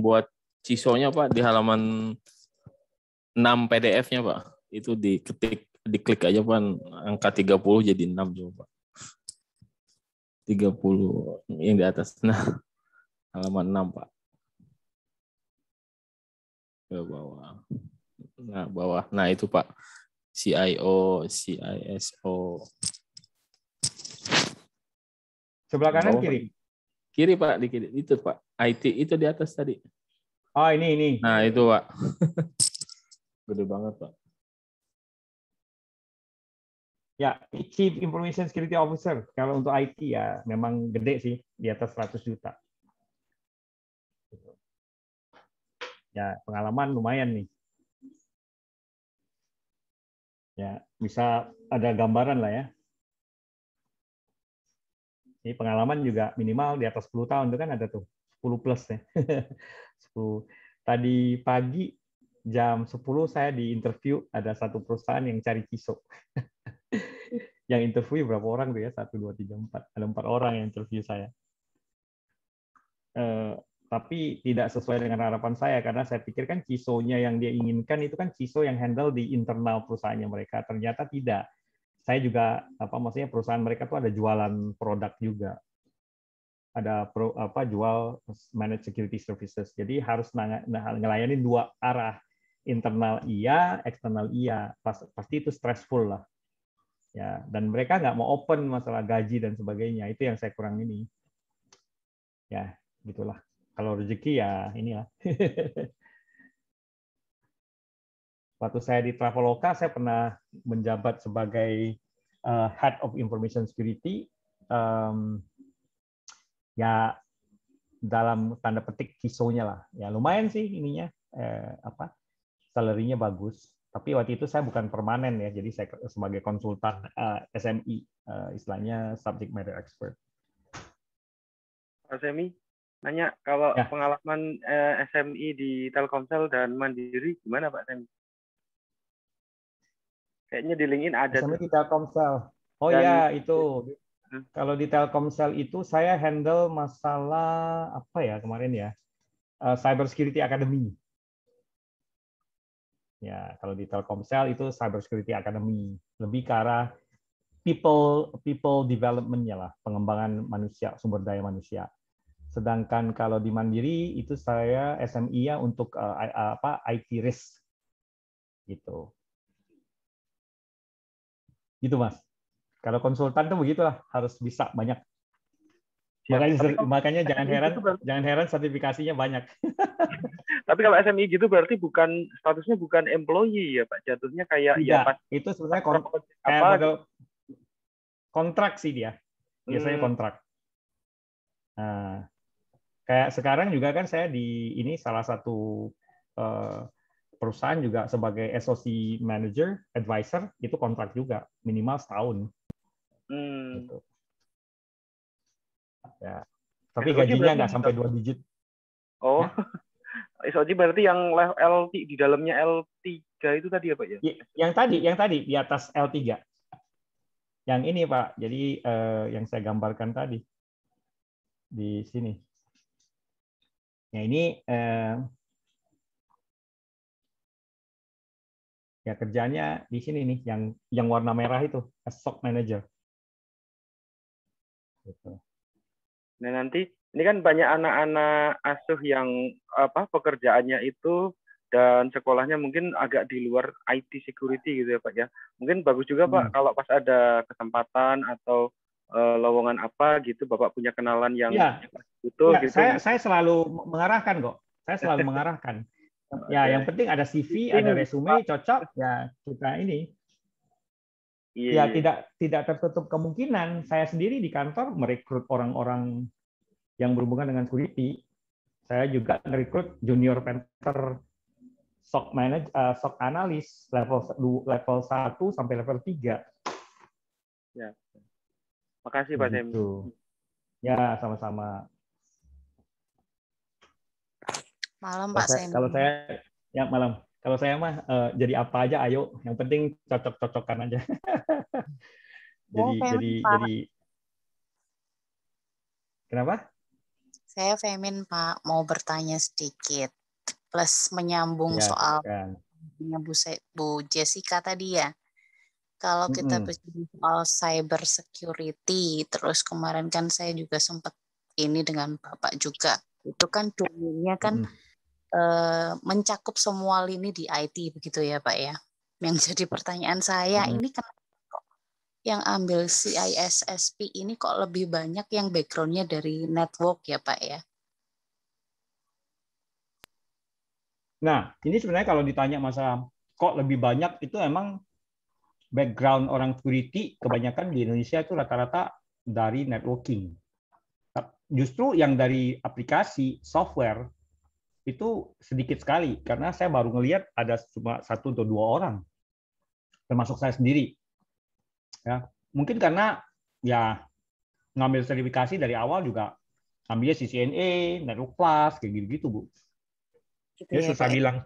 buat CISO-nya Pak di halaman 6 PDF-nya Pak. Itu diklik aja Pak, angka 30 jadi 6 coba Pak. 30 yang di atas. Nah, halaman 6 Pak. Ke bawah. Nah, bawah. Nah, itu Pak. CIO, CISO. Sebelah kanan bawah, kiri? Kiri Pak, di kiri. Itu Pak. IT itu di atas tadi. Oh, ini. Nah, itu Pak. Gede banget Pak. Ya, Chief Information Security Officer. Kalau untuk IT ya memang gede sih, di atas 100 juta. Ya, pengalaman lumayan nih. Ya, bisa ada gambaran lah ya. Ini pengalaman juga minimal di atas 10 tahun, itu kan ada tuh, 10 plus ya. 10. Tadi pagi jam 10 saya di interview, ada satu perusahaan yang cari CISO. Yang interview berapa orang tuh ya? 1, 2, 3, 4. Ada 4 orang yang interview saya. Tapi tidak sesuai dengan harapan saya, karena saya pikir kan CISO-nya yang dia inginkan itu kan CISO yang handle di internal perusahaannya mereka. Ternyata tidak. Saya juga maksudnya perusahaan mereka tuh ada jualan produk juga. Ada jual managed security services. Jadi harus ngelayanin 2 arah. Internal iya, eksternal iya. Pasti itu stressful lah. Ya, dan mereka nggak mau open masalah gaji dan sebagainya. Itu yang saya kurang ini. Ya, gitulah. Kalau rezeki ya inilah. Waktu saya di Traveloka, saya pernah menjabat sebagai Head of Information Security. Ya dalam tanda petik CISO-nya lah. Ya lumayan sih ininya. Salary-nya bagus. Tapi waktu itu saya bukan permanen ya, jadi saya sebagai konsultan SMI, istilahnya subject matter expert. Pak Semi, nanya kalau pengalaman SMI di Telkomsel dan Mandiri gimana Pak Semi? Kayaknya di LinkedIn ada. SMI di Telkomsel. Oh ya itu. Kalau di Telkomsel itu saya handle masalah apa ya kemarin ya? Cyber Security Academy. Ya, kalau di Telkomsel itu Cyber Security Academy, lebih ke arah people development-nya lah, pengembangan manusia, sumber daya manusia. Sedangkan kalau di Mandiri itu saya SMI ya untuk IT risk gitu. Gitu Mas. Kalau konsultan tuh begitulah, harus bisa banyak. Makanya jangan heran sertifikasinya banyak. Tapi kalau SMI gitu berarti statusnya bukan employee ya Pak, jatuhnya kayak Tidak, ya pas itu sebenarnya kayak model kontrak sih dia. Biasanya kontrak. Nah, kayak sekarang juga kan saya di ini salah satu perusahaan juga sebagai SOC manager, advisor, itu kontrak juga minimal setahun. Gitu. Ya. Tapi gajinya nggak sampai 2 digit. Oh, ya? SOC berarti yang LT di dalamnya L3 itu tadi ya Pak ya? Yang tadi di atas L3. Yang ini Pak, jadi yang saya gambarkan tadi di sini. Ya ini ya kerjanya di sini nih, yang warna merah itu, SOC manager. Gitu. Nah nanti ini kan banyak anak-anak asuh yang pekerjaannya itu dan sekolahnya mungkin agak di luar IT security gitu ya Pak ya. Mungkin bagus juga Pak kalau pas ada kesempatan atau lowongan apa gitu Bapak punya kenalan yang butuh gitu. Saya selalu mengarahkan kok. Saya selalu mengarahkan. Ya yang penting ada CV, ada resume cocok ya kita ini. Ya tidak tertutup kemungkinan saya sendiri di kantor merekrut orang-orang yang berhubungan dengan security. Saya juga merekrut junior pentester, SOC manager, SOC analis level 1 sampai level 3. Ya. Makasih Pak Semi. Ya, sama-sama. Malam Pak Semi. Kalau saya ya malam. Kalau saya mah jadi apa aja ayo, yang penting cocok-cocokan aja. jadi kenapa? Saya Femin Pak, mau bertanya sedikit plus menyambung soal Bu Jessica tadi ya. Kalau kita bicara soal cyber security, terus kemarin kan saya juga sempat ini dengan Bapak juga. Itu kan domainnya kan mencakup semua lini di IT begitu ya Pak ya. Yang jadi pertanyaan saya ini kenapa kok yang ambil CISSP ini kok lebih banyak yang background-nya dari network ya Pak ya? Nah, ini sebenarnya kalau ditanya masalah kok lebih banyak, itu emang background orang security kebanyakan di Indonesia itu rata-rata dari networking. Justru yang dari aplikasi, software, itu sedikit sekali, karena saya baru ngelihat ada cuma 1 atau 2 orang, termasuk saya sendiri. Ya, mungkin karena ya ngambil sertifikasi dari awal juga ambilnya CCNA, Network Plus, kayak gitu-gitu Bu. Gitu Dia ya, susah Pak. bilang.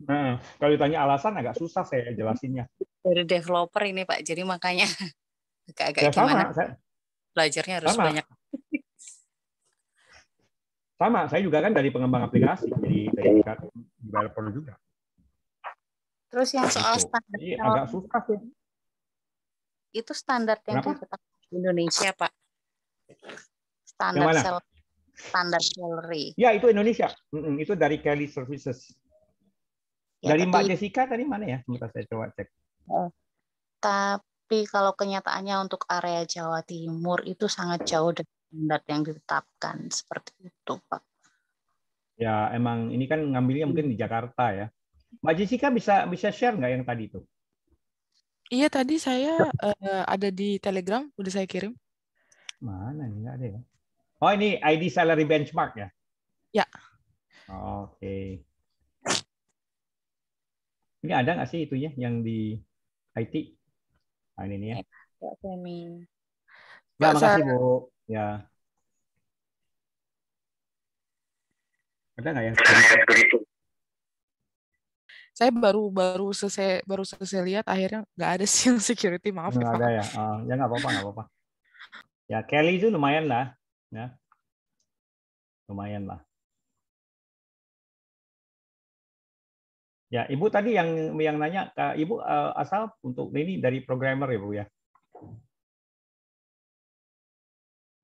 Nah, kalau ditanya alasan agak susah saya jelasinnya. Dari developer ini Pak, jadi makanya agak-agak Ya, sama, gimana? Belajarnya harus sama. banyak. Sama, saya juga kan dari pengembang aplikasi, dari developer juga. Terus yang soal Gitu. standar Jadi agak susah sih. itu standar yang ditetapkan di Indonesia Pak. Standar salary. Ya, itu Indonesia. Itu dari Kelly Services. Ya, dari Mbak Jessica tadi mana ya? Sebentar saya coba cek. Tapi kalau kenyataannya untuk area Jawa Timur itu sangat jauh dari standar yang ditetapkan seperti itu, Pak. Ya, emang ini kan ngambilnya mungkin di Jakarta ya. Mbak Jessica bisa share nggak yang tadi itu? Iya, tadi saya ada di Telegram, udah saya kirim. Mana nih? Nggak ada ya? Oh, ini ID salary benchmark ya? Ya. Oke. Ini ada nggak sih itunya yang di IT? Nah, ini ya. Ya, makasih Bu. Ya. Ada nggak yang saya baru selesai lihat, akhirnya nggak ada sih yang security, maaf ya Pak. Nggak ada ya? Ya nggak apa-apa. Ya Kelly itu lumayan lah, ya. Lumayan lah. Ya, Ibu tadi yang nanya, Ibu asal untuk ini dari programmer ya, Bu ya?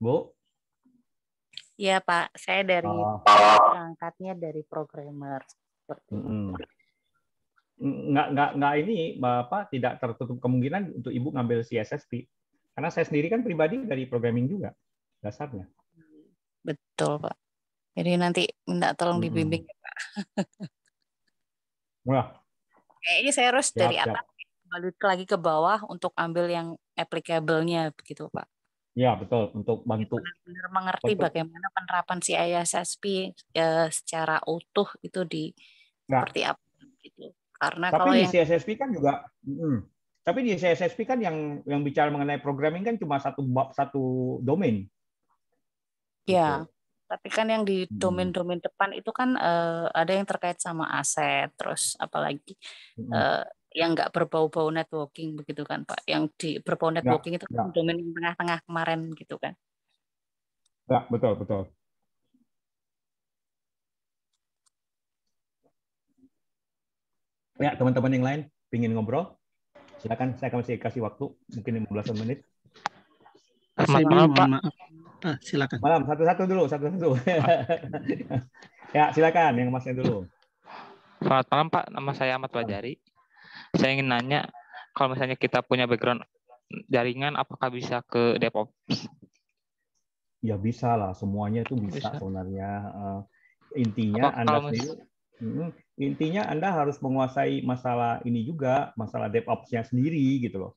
Bu? Iya, Pak. Saya dari perangkatnya dari programmer. Seperti itu. Nggak ini, Bapak tidak tertutup kemungkinan untuk Ibu ngambil CSSP. Karena saya sendiri kan pribadi dari programming juga, dasarnya. Betul, Pak. Jadi nanti minta tolong dibimbing, Pak. Wah. Kayaknya saya harus dari atas balik lagi ke bawah untuk ambil yang applicable-nya begitu, Pak. Ya, betul, untuk bantu. Benar-benar mengerti bagaimana penerapan CISSP secara utuh itu seperti apa gitu. Karena tapi kalau di yang CSSP kan juga tapi di CSSP kan yang bicara mengenai programming kan cuma satu domain. Ya. Gitu. Tapi kan yang di domain-domain depan itu kan ada yang terkait sama aset, terus apalagi yang nggak berbau-bau networking begitu kan, Pak. Yang berbau networking itu kan domain yang tengah-tengah kemarin gitu kan. Ya, betul. Ya, teman-teman yang lain ingin ngobrol, silakan. Saya akan kasih waktu mungkin 15 menit. Malam, Pak. Silakan. Malam, satu-satu dulu. Ya, silakan yang Masnya dulu. Selamat malam, Pak. Nama saya Ahmad Wajari. Saya ingin nanya, kalau misalnya kita punya background jaringan, apakah bisa ke DevOps? Ya bisa lah, semuanya itu bisa. Sebenarnya. Intinya Anda harus menguasai masalah ini juga, masalah DevOps-nya sendiri gitu loh.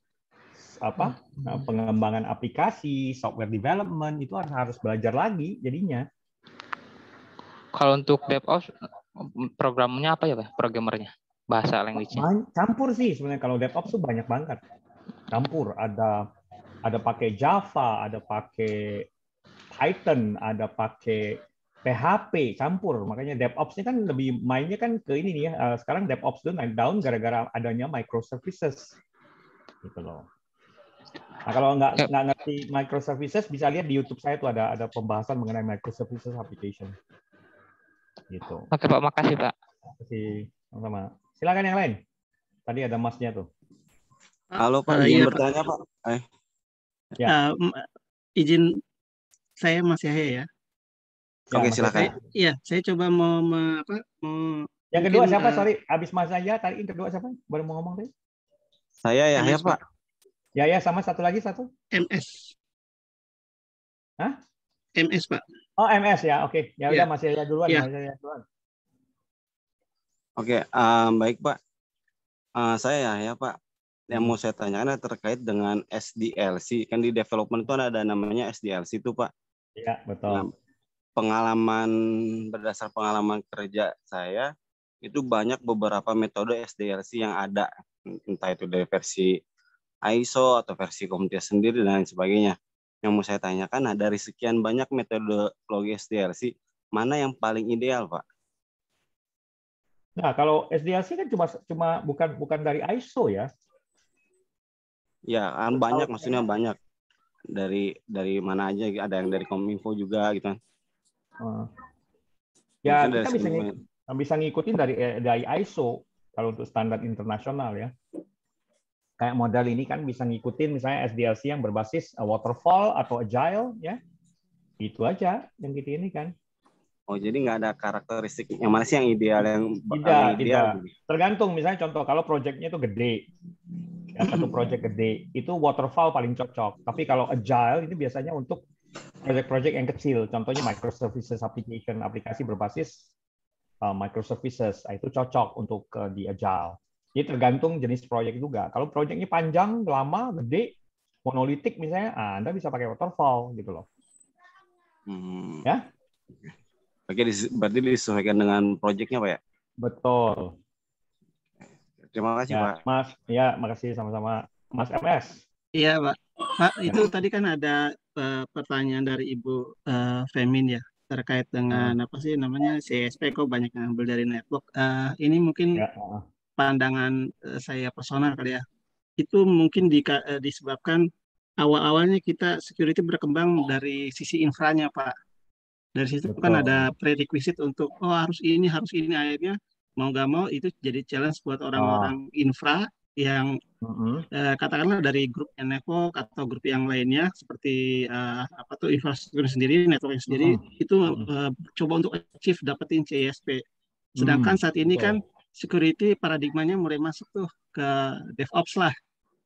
Pengembangan aplikasi, software development itu harus belajar lagi jadinya. Kalau untuk DevOps programnya apa ya, Pak? Programmernya, bahasa language-nya? Campur sih sebenarnya. Kalau DevOps tuh banyak banget. Campur, ada pakai Java, ada pakai Python, ada pakai PHP, campur. Makanya DevOps ini kan lebih mainnya kan ke ini nih ya. Sekarang DevOps itu naik daun gara-gara adanya microservices. Gitu loh. Nah, kalau nggak ngerti microservices, bisa lihat di YouTube saya tuh ada pembahasan mengenai microservices application. Gitu. Oke, Pak. Makasih, Pak. Makasih. Sama-sama. Silakan yang lain. Tadi ada Masnya tuh. Halo, Pak. Izin bertanya, Pak. Ya. Izin saya Mas Yahya ya. Oke, silakan. Iya, saya coba mau yang kedua siapa? Sorry, habis Mas Yahya, tadi yang kedua siapa? Baru mau ngomong tadi? Saya Yahya, Pak. Ya, sama satu lagi. MS. Hah? MS, Pak. Oh, MS ya. Oke. Ya udah, Mas Yahya duluan. Ya. Oke, baik, Pak. Saya Yahya, Pak. Yang mau saya tanyakan terkait dengan SDLC. Kan di development itu ada namanya SDLC itu, Pak. Iya, betul. Berdasar pengalaman kerja saya, itu banyak beberapa metode SDLC yang ada. Entah itu dari versi ISO atau versi komunitas sendiri dan lain sebagainya. Yang mau saya tanyakan, dari sekian banyak metodologi SDLC, mana yang paling ideal, Pak? Nah, kalau SDLC kan cuma bukan dari ISO ya. Ya, kan banyak, maksudnya banyak. Dari mana aja, ada yang dari Kominfo juga gitu. Ya, kita bisa ngikutin dari ISO kalau untuk standar internasional ya. Kayak model ini kan bisa ngikutin misalnya SDLC yang berbasis waterfall atau agile ya. Itu aja yang gitu ini kan. Oh, jadi nggak ada karakteristik yang mana sih yang ideal Tidak. Tergantung misalnya contoh kalau proyeknya itu gede. Ya, satu proyek gede itu waterfall paling cocok. Tapi kalau agile ini biasanya untuk proyek-proyek yang kecil. Contohnya microservices application, aplikasi berbasis microservices. Itu cocok untuk di agile. Jadi tergantung jenis proyek juga. Kalau proyeknya panjang, lama, gede, monolitik misalnya, Anda bisa pakai waterfall gitu loh. Ya? Oke, berarti disesuaikan dengan proyeknya, Pak ya? Betul. Terima kasih, ya, Pak. Mas, ya, makasih sama-sama. Mas MS. Iya, Pak. Pak, itu tadi kan ada pertanyaan dari Ibu Femin ya, terkait dengan apa sih namanya CSP kok banyak yang ambil dari network. Ini mungkin pandangan saya personal kali ya. Itu mungkin disebabkan awal-awalnya kita security berkembang dari sisi infranya, Pak. Dari situ kan ada prerequisite untuk harus ini akhirnya mau nggak mau itu jadi challenge buat orang-orang infra yang katakanlah dari grup network atau grup yang lainnya seperti apa tuh infrastruktur sendiri, network sendiri itu coba untuk achieve dapetin CISP. Sedangkan saat ini kan security paradigmanya mulai masuk tuh ke DevOps lah.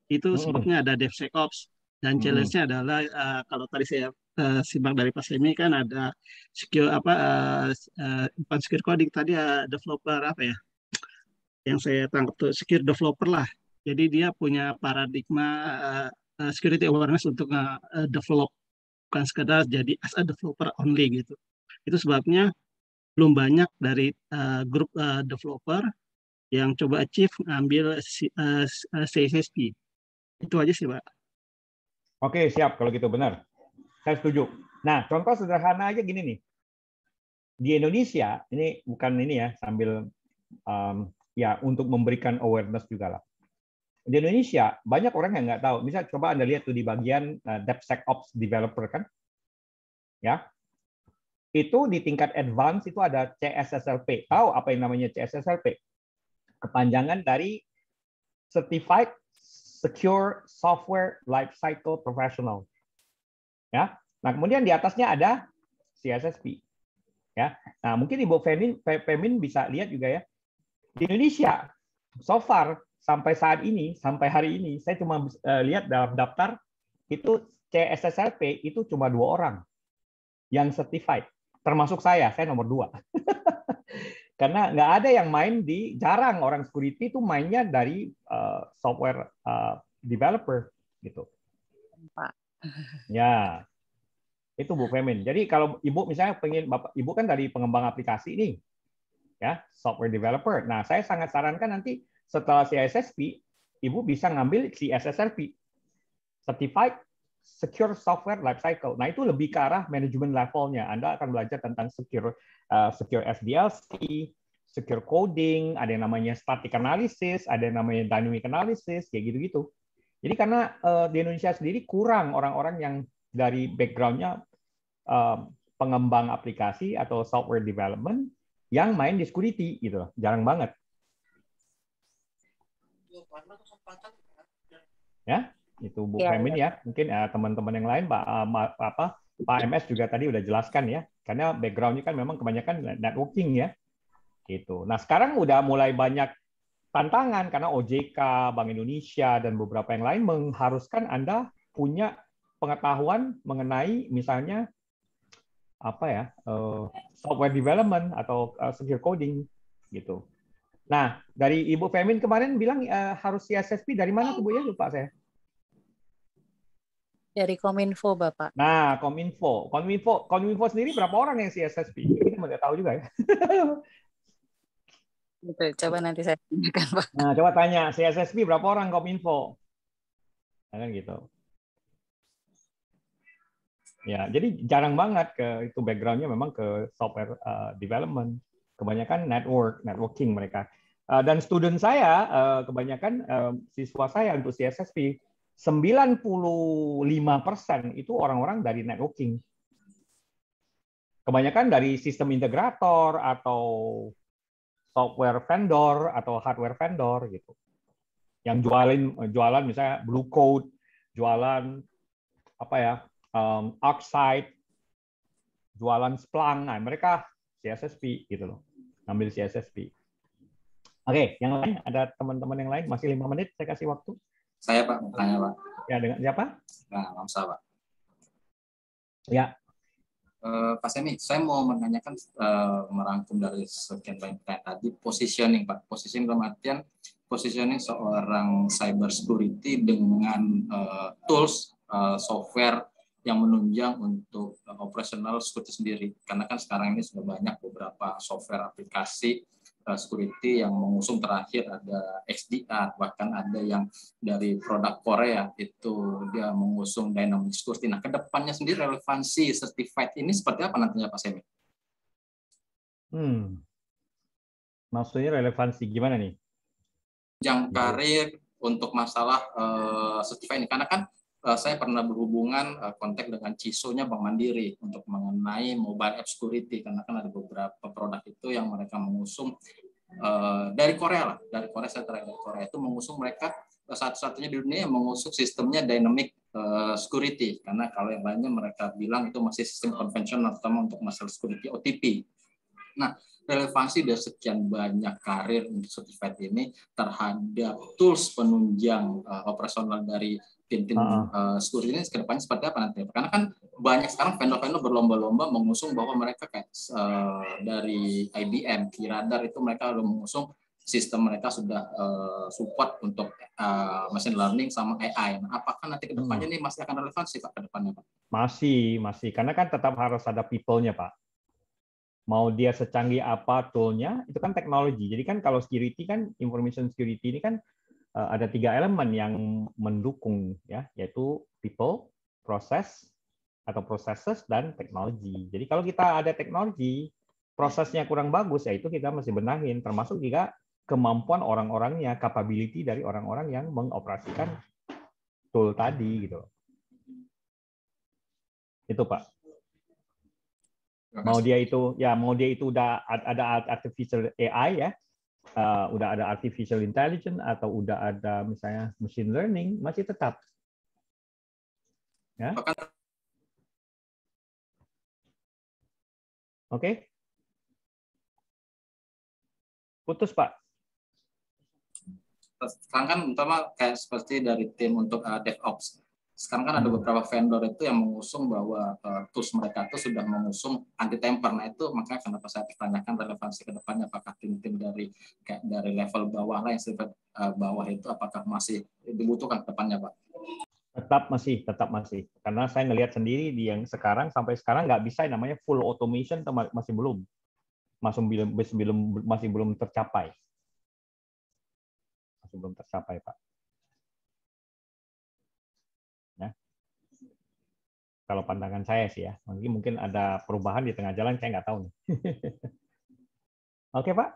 Itu sebabnya ada DevSecOps dan challenge-nya adalah kalau tadi saya simak dari Pak Semi kan ada secure bukan secure coding tadi developer apa ya? Yang saya tangkap tuh secure developer lah. Jadi dia punya paradigma security awareness untuk develop, bukan sekedar jadi as a developer only gitu. Itu sebabnya belum banyak dari grup developer yang coba achieve ngambil CISSP. Itu aja sih, Pak. Oke, siap kalau gitu, benar. Saya setuju. Nah, contoh sederhana aja gini nih. Di Indonesia, ini bukan ini ya, sambil ya untuk memberikan awareness juga lah. Di Indonesia, banyak orang yang nggak tahu. Misal coba Anda lihat tuh di bagian DevSecOps developer kan. Ya. Itu di tingkat advance itu ada CSSLP. Tahu apa yang namanya CSSLP? Kepanjangan dari Certified Secure Software Lifecycle Professional. Ya. Nah, kemudian di atasnya ada CSSP. Ya. Nah, mungkin Ibu Femin bisa lihat juga ya. Di Indonesia, so far sampai saat ini, sampai hari ini, saya cuma lihat dalam daftar itu CSSLP itu cuma 2 orang yang certified. Termasuk saya nomor 2. Karena nggak ada yang main jarang orang security itu mainnya dari software developer gitu. Ya, itu Bu Femin. Jadi kalau Ibu misalnya Ibu kan dari pengembang aplikasi ini, ya software developer. Nah, saya sangat sarankan nanti setelah CISSP, Ibu bisa ngambil CSSLP, Certified Secure Software Lifecycle. Nah, itu lebih ke arah manajemen levelnya. Anda akan belajar tentang secure SDLC, secure coding, ada yang namanya static analysis, ada yang namanya dynamic analysis, kayak gitu-gitu. Jadi karena di Indonesia sendiri kurang orang-orang yang dari background-nya pengembang aplikasi atau software development yang main di security gitu loh. Jarang banget. Ya, itu Bu Femin ya. Mungkin teman-teman yang lain Pak MS juga tadi udah jelaskan ya. Karena background-nya kan memang kebanyakan networking ya. Gitu. Nah, sekarang udah mulai banyak tantangan karena OJK, Bank Indonesia dan beberapa yang lain mengharuskan Anda punya pengetahuan mengenai misalnya software development atau secure coding gitu. Nah, dari Ibu Femin kemarin bilang harus CSSP dari mana tuh Bu ya? Lupa saya. Dari Kominfo, Bapak. Nah, Kominfo sendiri berapa orang yang CSSP? Kita mau tahu juga ya. Betul, coba nanti saya tanyakan, Pak. Nah, coba tanya CSSP berapa orang Kominfo? Nah, kan gitu. Ya, jadi jarang banget itu background-nya memang ke software development. Kebanyakan networking mereka. Dan student saya, kebanyakan siswa saya untuk CSSP, 95% itu orang-orang dari networking. Kebanyakan dari sistem integrator atau software vendor atau hardware vendor gitu. Yang jualan misalnya Blue Code, jualan ArcSight, jualan Splunk, nah mereka CSSP gitu loh, ngambil CSSP. Oke, yang lain ada teman-teman yang lain masih 5 menit saya kasih waktu. Saya Pak, mau tanya Pak. Ya, dengan siapa? Nah, Mamsa Pak. Ya. Pak Semi, saya mau menanyakan merangkum dari sekian banyak pertanyaan tadi positioning Pak. Positioning dalam artian positioning seorang cyber security dengan tools software yang menunjang untuk operational security sendiri. Karena kan sekarang ini sudah banyak beberapa software aplikasi security yang mengusung, terakhir ada XDR, bahkan ada yang dari produk Korea itu dia mengusung dynamic security. Nah, kedepannya sendiri relevansi certified ini seperti apa nantinya Pak Semi? Maksudnya relevansi gimana nih? Yang karir untuk masalah certified ini, karena kan saya pernah berhubungan kontak dengan CISO-nya Bank Mandiri untuk mengenai mobile app security, karena kan ada beberapa produk itu yang mereka mengusung dari Korea lah, dari Korea saya terakhir dari Korea itu mengusung mereka satu-satunya di dunia yang mengusung sistemnya dynamic security, karena kalau yang lainnya mereka bilang itu masih sistem konvensional, terutama untuk masalah security OTP. Nah, relevansi dari sekian banyak karir untuk certified ini terhadap tools penunjang operasional dari tim-tim security ini ke depannya seperti apa nanti? Karena kan banyak sekarang vendor-vendor berlomba-lomba mengusung bahwa mereka kayak dari IBM, Kiradar itu mereka udah mengusung sistem mereka sudah support untuk machine learning sama AI. Nah, apakah nanti ke depannya ini masih akan relevansi Pak ke depannya Pak? Masih. Karena kan tetap harus ada people-nya Pak. Mau dia secanggih apa tool-nya, itu kan teknologi. Jadi kan kalau security kan, information security ini kan ada 3 elemen yang mendukung, ya, yaitu people, process, atau processes, dan teknologi. Jadi kalau kita ada teknologi, prosesnya kurang bagus, ya itu kita mesti benahin, termasuk juga kemampuan orang-orangnya, capability dari orang-orang yang mengoperasikan tool tadi, gitu. Itu Pak. Mau dia itu udah ada artificial AI ya, udah ada artificial intelligence atau udah ada misalnya machine learning, masih tetap ya. Oke. Putus Pak. Sekarang kan utama kayak seperti dari tim untuk DevOps. Sekarang kan ada beberapa vendor itu yang mengusung bahwa tools mereka itu sudah mengusung anti tamper. Nah itu makanya kenapa saya pertanyakan relevansi ke depannya, apakah tim-tim dari level bawah lah yang bawah itu apakah masih dibutuhkan ke depannya Pak? Tetap masih. Karena saya ngelihat sendiri di yang sekarang sampai sekarang nggak bisa namanya full automation, masih belum tercapai. Masih belum tercapai Pak. Ya. Kalau pandangan saya sih ya, mungkin ada perubahan di tengah jalan, saya nggak tahu nih. Oke Pak.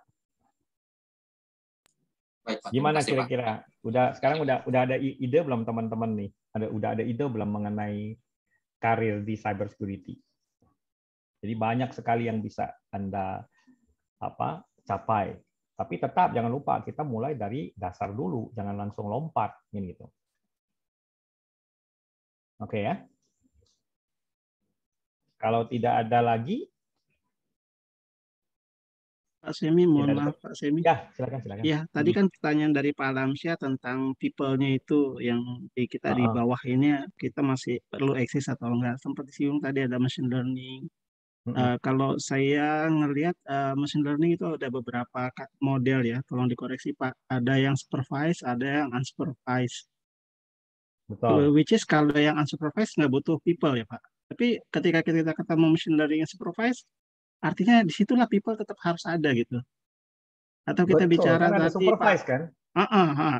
Baik, Pak. Gimana kira-kira? Sekarang udah ada ide belum teman-teman nih? Udah ada ide belum mengenai karir di cyber security? Jadi banyak sekali yang bisa Anda capai. Tapi tetap jangan lupa kita mulai dari dasar dulu, jangan langsung lompat gitu. Oke ya. Kalau tidak ada lagi, Pak Semi, mohon maaf Pak Semi. Ya, silakan. Ya, tadi kan pertanyaan dari Pak Alamsyah tentang people-nya itu yang kita di bawah ini kita masih perlu eksis atau enggak. Sempat disinggung tadi ada machine learning. Kalau saya ngelihat machine learning itu ada beberapa model ya, tolong dikoreksi Pak. Ada yang supervised, ada yang unsupervised. Betul. Which is kalau yang unsupervised nggak butuh people ya Pak. Tapi ketika kita ketemu machine learning yang supervised, artinya disitulah people tetap harus ada gitu. Atau kita bicara kan ada tadi supervise, Pak. kan?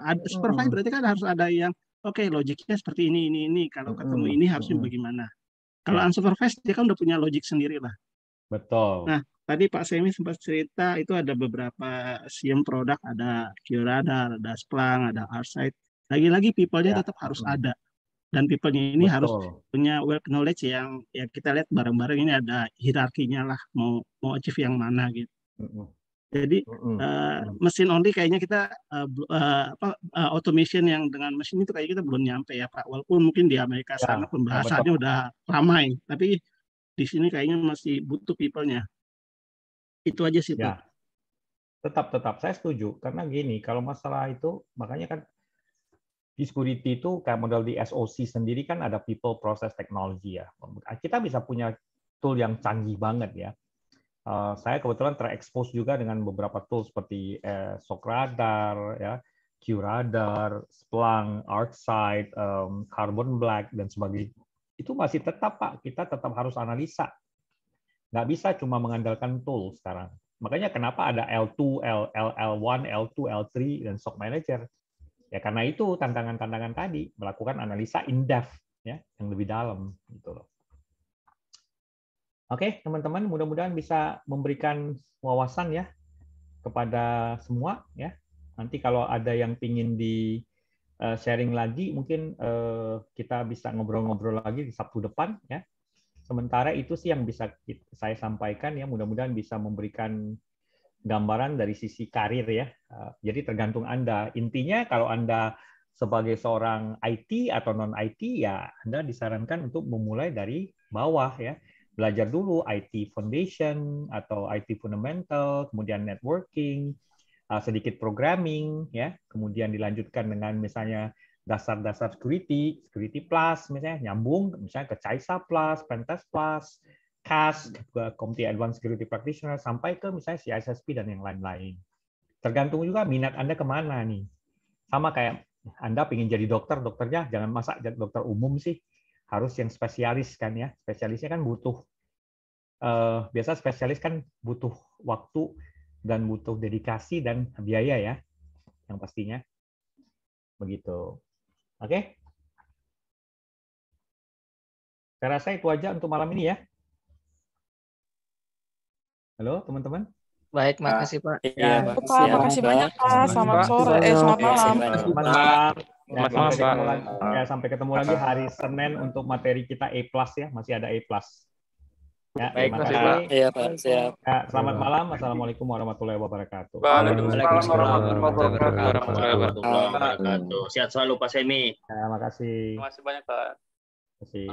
Ada supervise berarti kan harus ada yang logiknya seperti ini. Kalau ketemu ini harusnya bagaimana. Kalau unsupervised dia kan udah punya logik sendiri lah. Betul. Nah, tadi Pak Semi sempat cerita itu ada beberapa SIEM produk, ada QRadar, ada Splunk, ada ArcSight. Lagi-lagi people-nya tetap harus ada. Dan people-nya ini harus punya well knowledge yang ya kita lihat bareng-bareng ini ada hierarkinya lah, mau achieve yang mana gitu. Jadi mesin only kayaknya kita automation yang dengan mesin itu kayaknya kita belum nyampe ya Pak. Walaupun mungkin di Amerika sana pembahasannya udah ramai, tapi di sini kayaknya masih butuh people-nya. Itu aja sih Pak. Tetap saya setuju karena gini, kalau masalah itu makanya kan di security itu kayak model di SOC sendiri kan ada people process technology ya. Kita bisa punya tool yang canggih banget ya. Saya kebetulan terekspos juga dengan beberapa tool seperti SOC Radar, ya, QRadar, Splunk, ArcSight, Carbon Black dan sebagainya. Itu masih tetap Pak, kita tetap harus analisa. Nggak bisa cuma mengandalkan tool sekarang. Makanya kenapa ada L2, L1, L2, L3 dan SOC Manager. Ya karena itu tantangan-tantangan tadi, melakukan analisa in-depth ya, yang lebih dalam gitu loh. Oke, teman-teman, mudah-mudahan bisa memberikan wawasan ya kepada semua ya. Nanti kalau ada yang pingin di sharing lagi, mungkin kita bisa ngobrol-ngobrol lagi di Sabtu depan ya. Sementara itu sih yang bisa saya sampaikan ya, mudah-mudahan bisa memberikan gambaran dari sisi karir ya. Jadi tergantung Anda. Intinya kalau Anda sebagai seorang IT atau non IT ya Anda disarankan untuk memulai dari bawah ya. Belajar dulu IT Foundation atau IT Fundamental, kemudian networking, sedikit programming ya, kemudian dilanjutkan dengan misalnya dasar-dasar security plus misalnya nyambung misalnya ke CISA plus, Pentest plus, CAS, Community Advanced Security Practitioner sampai ke misalnya CISSP dan yang lain-lain. Tergantung juga minat Anda kemana nih. Sama kayak Anda ingin jadi dokternya jangan masa jadi dokter umum sih. Harus yang spesialis kan ya. Spesialisnya kan butuh biasa spesialis kan butuh waktu dan butuh dedikasi dan biaya ya. Yang pastinya begitu. Oke? Saya rasa itu aja untuk malam ini ya. Halo, teman-teman. Baik, makasih Pak. Iya, Pak. Makasih banyak Pak. Selamat sore, selamat malam. Selamat malam. Ya, sampai ketemu lagi hari Senin untuk materi kita A+ ya, masih ada A+. Ya, baik, terima kasih. Iya, Pak. Siap. Ya, selamat malam. Assalamualaikum warahmatullahi wabarakatuh. Waalaikumsalam warahmatullahi wabarakatuh. Sehat selalu Pak Semi. Terima kasih. Terima kasih banyak Pak. Terima kasih.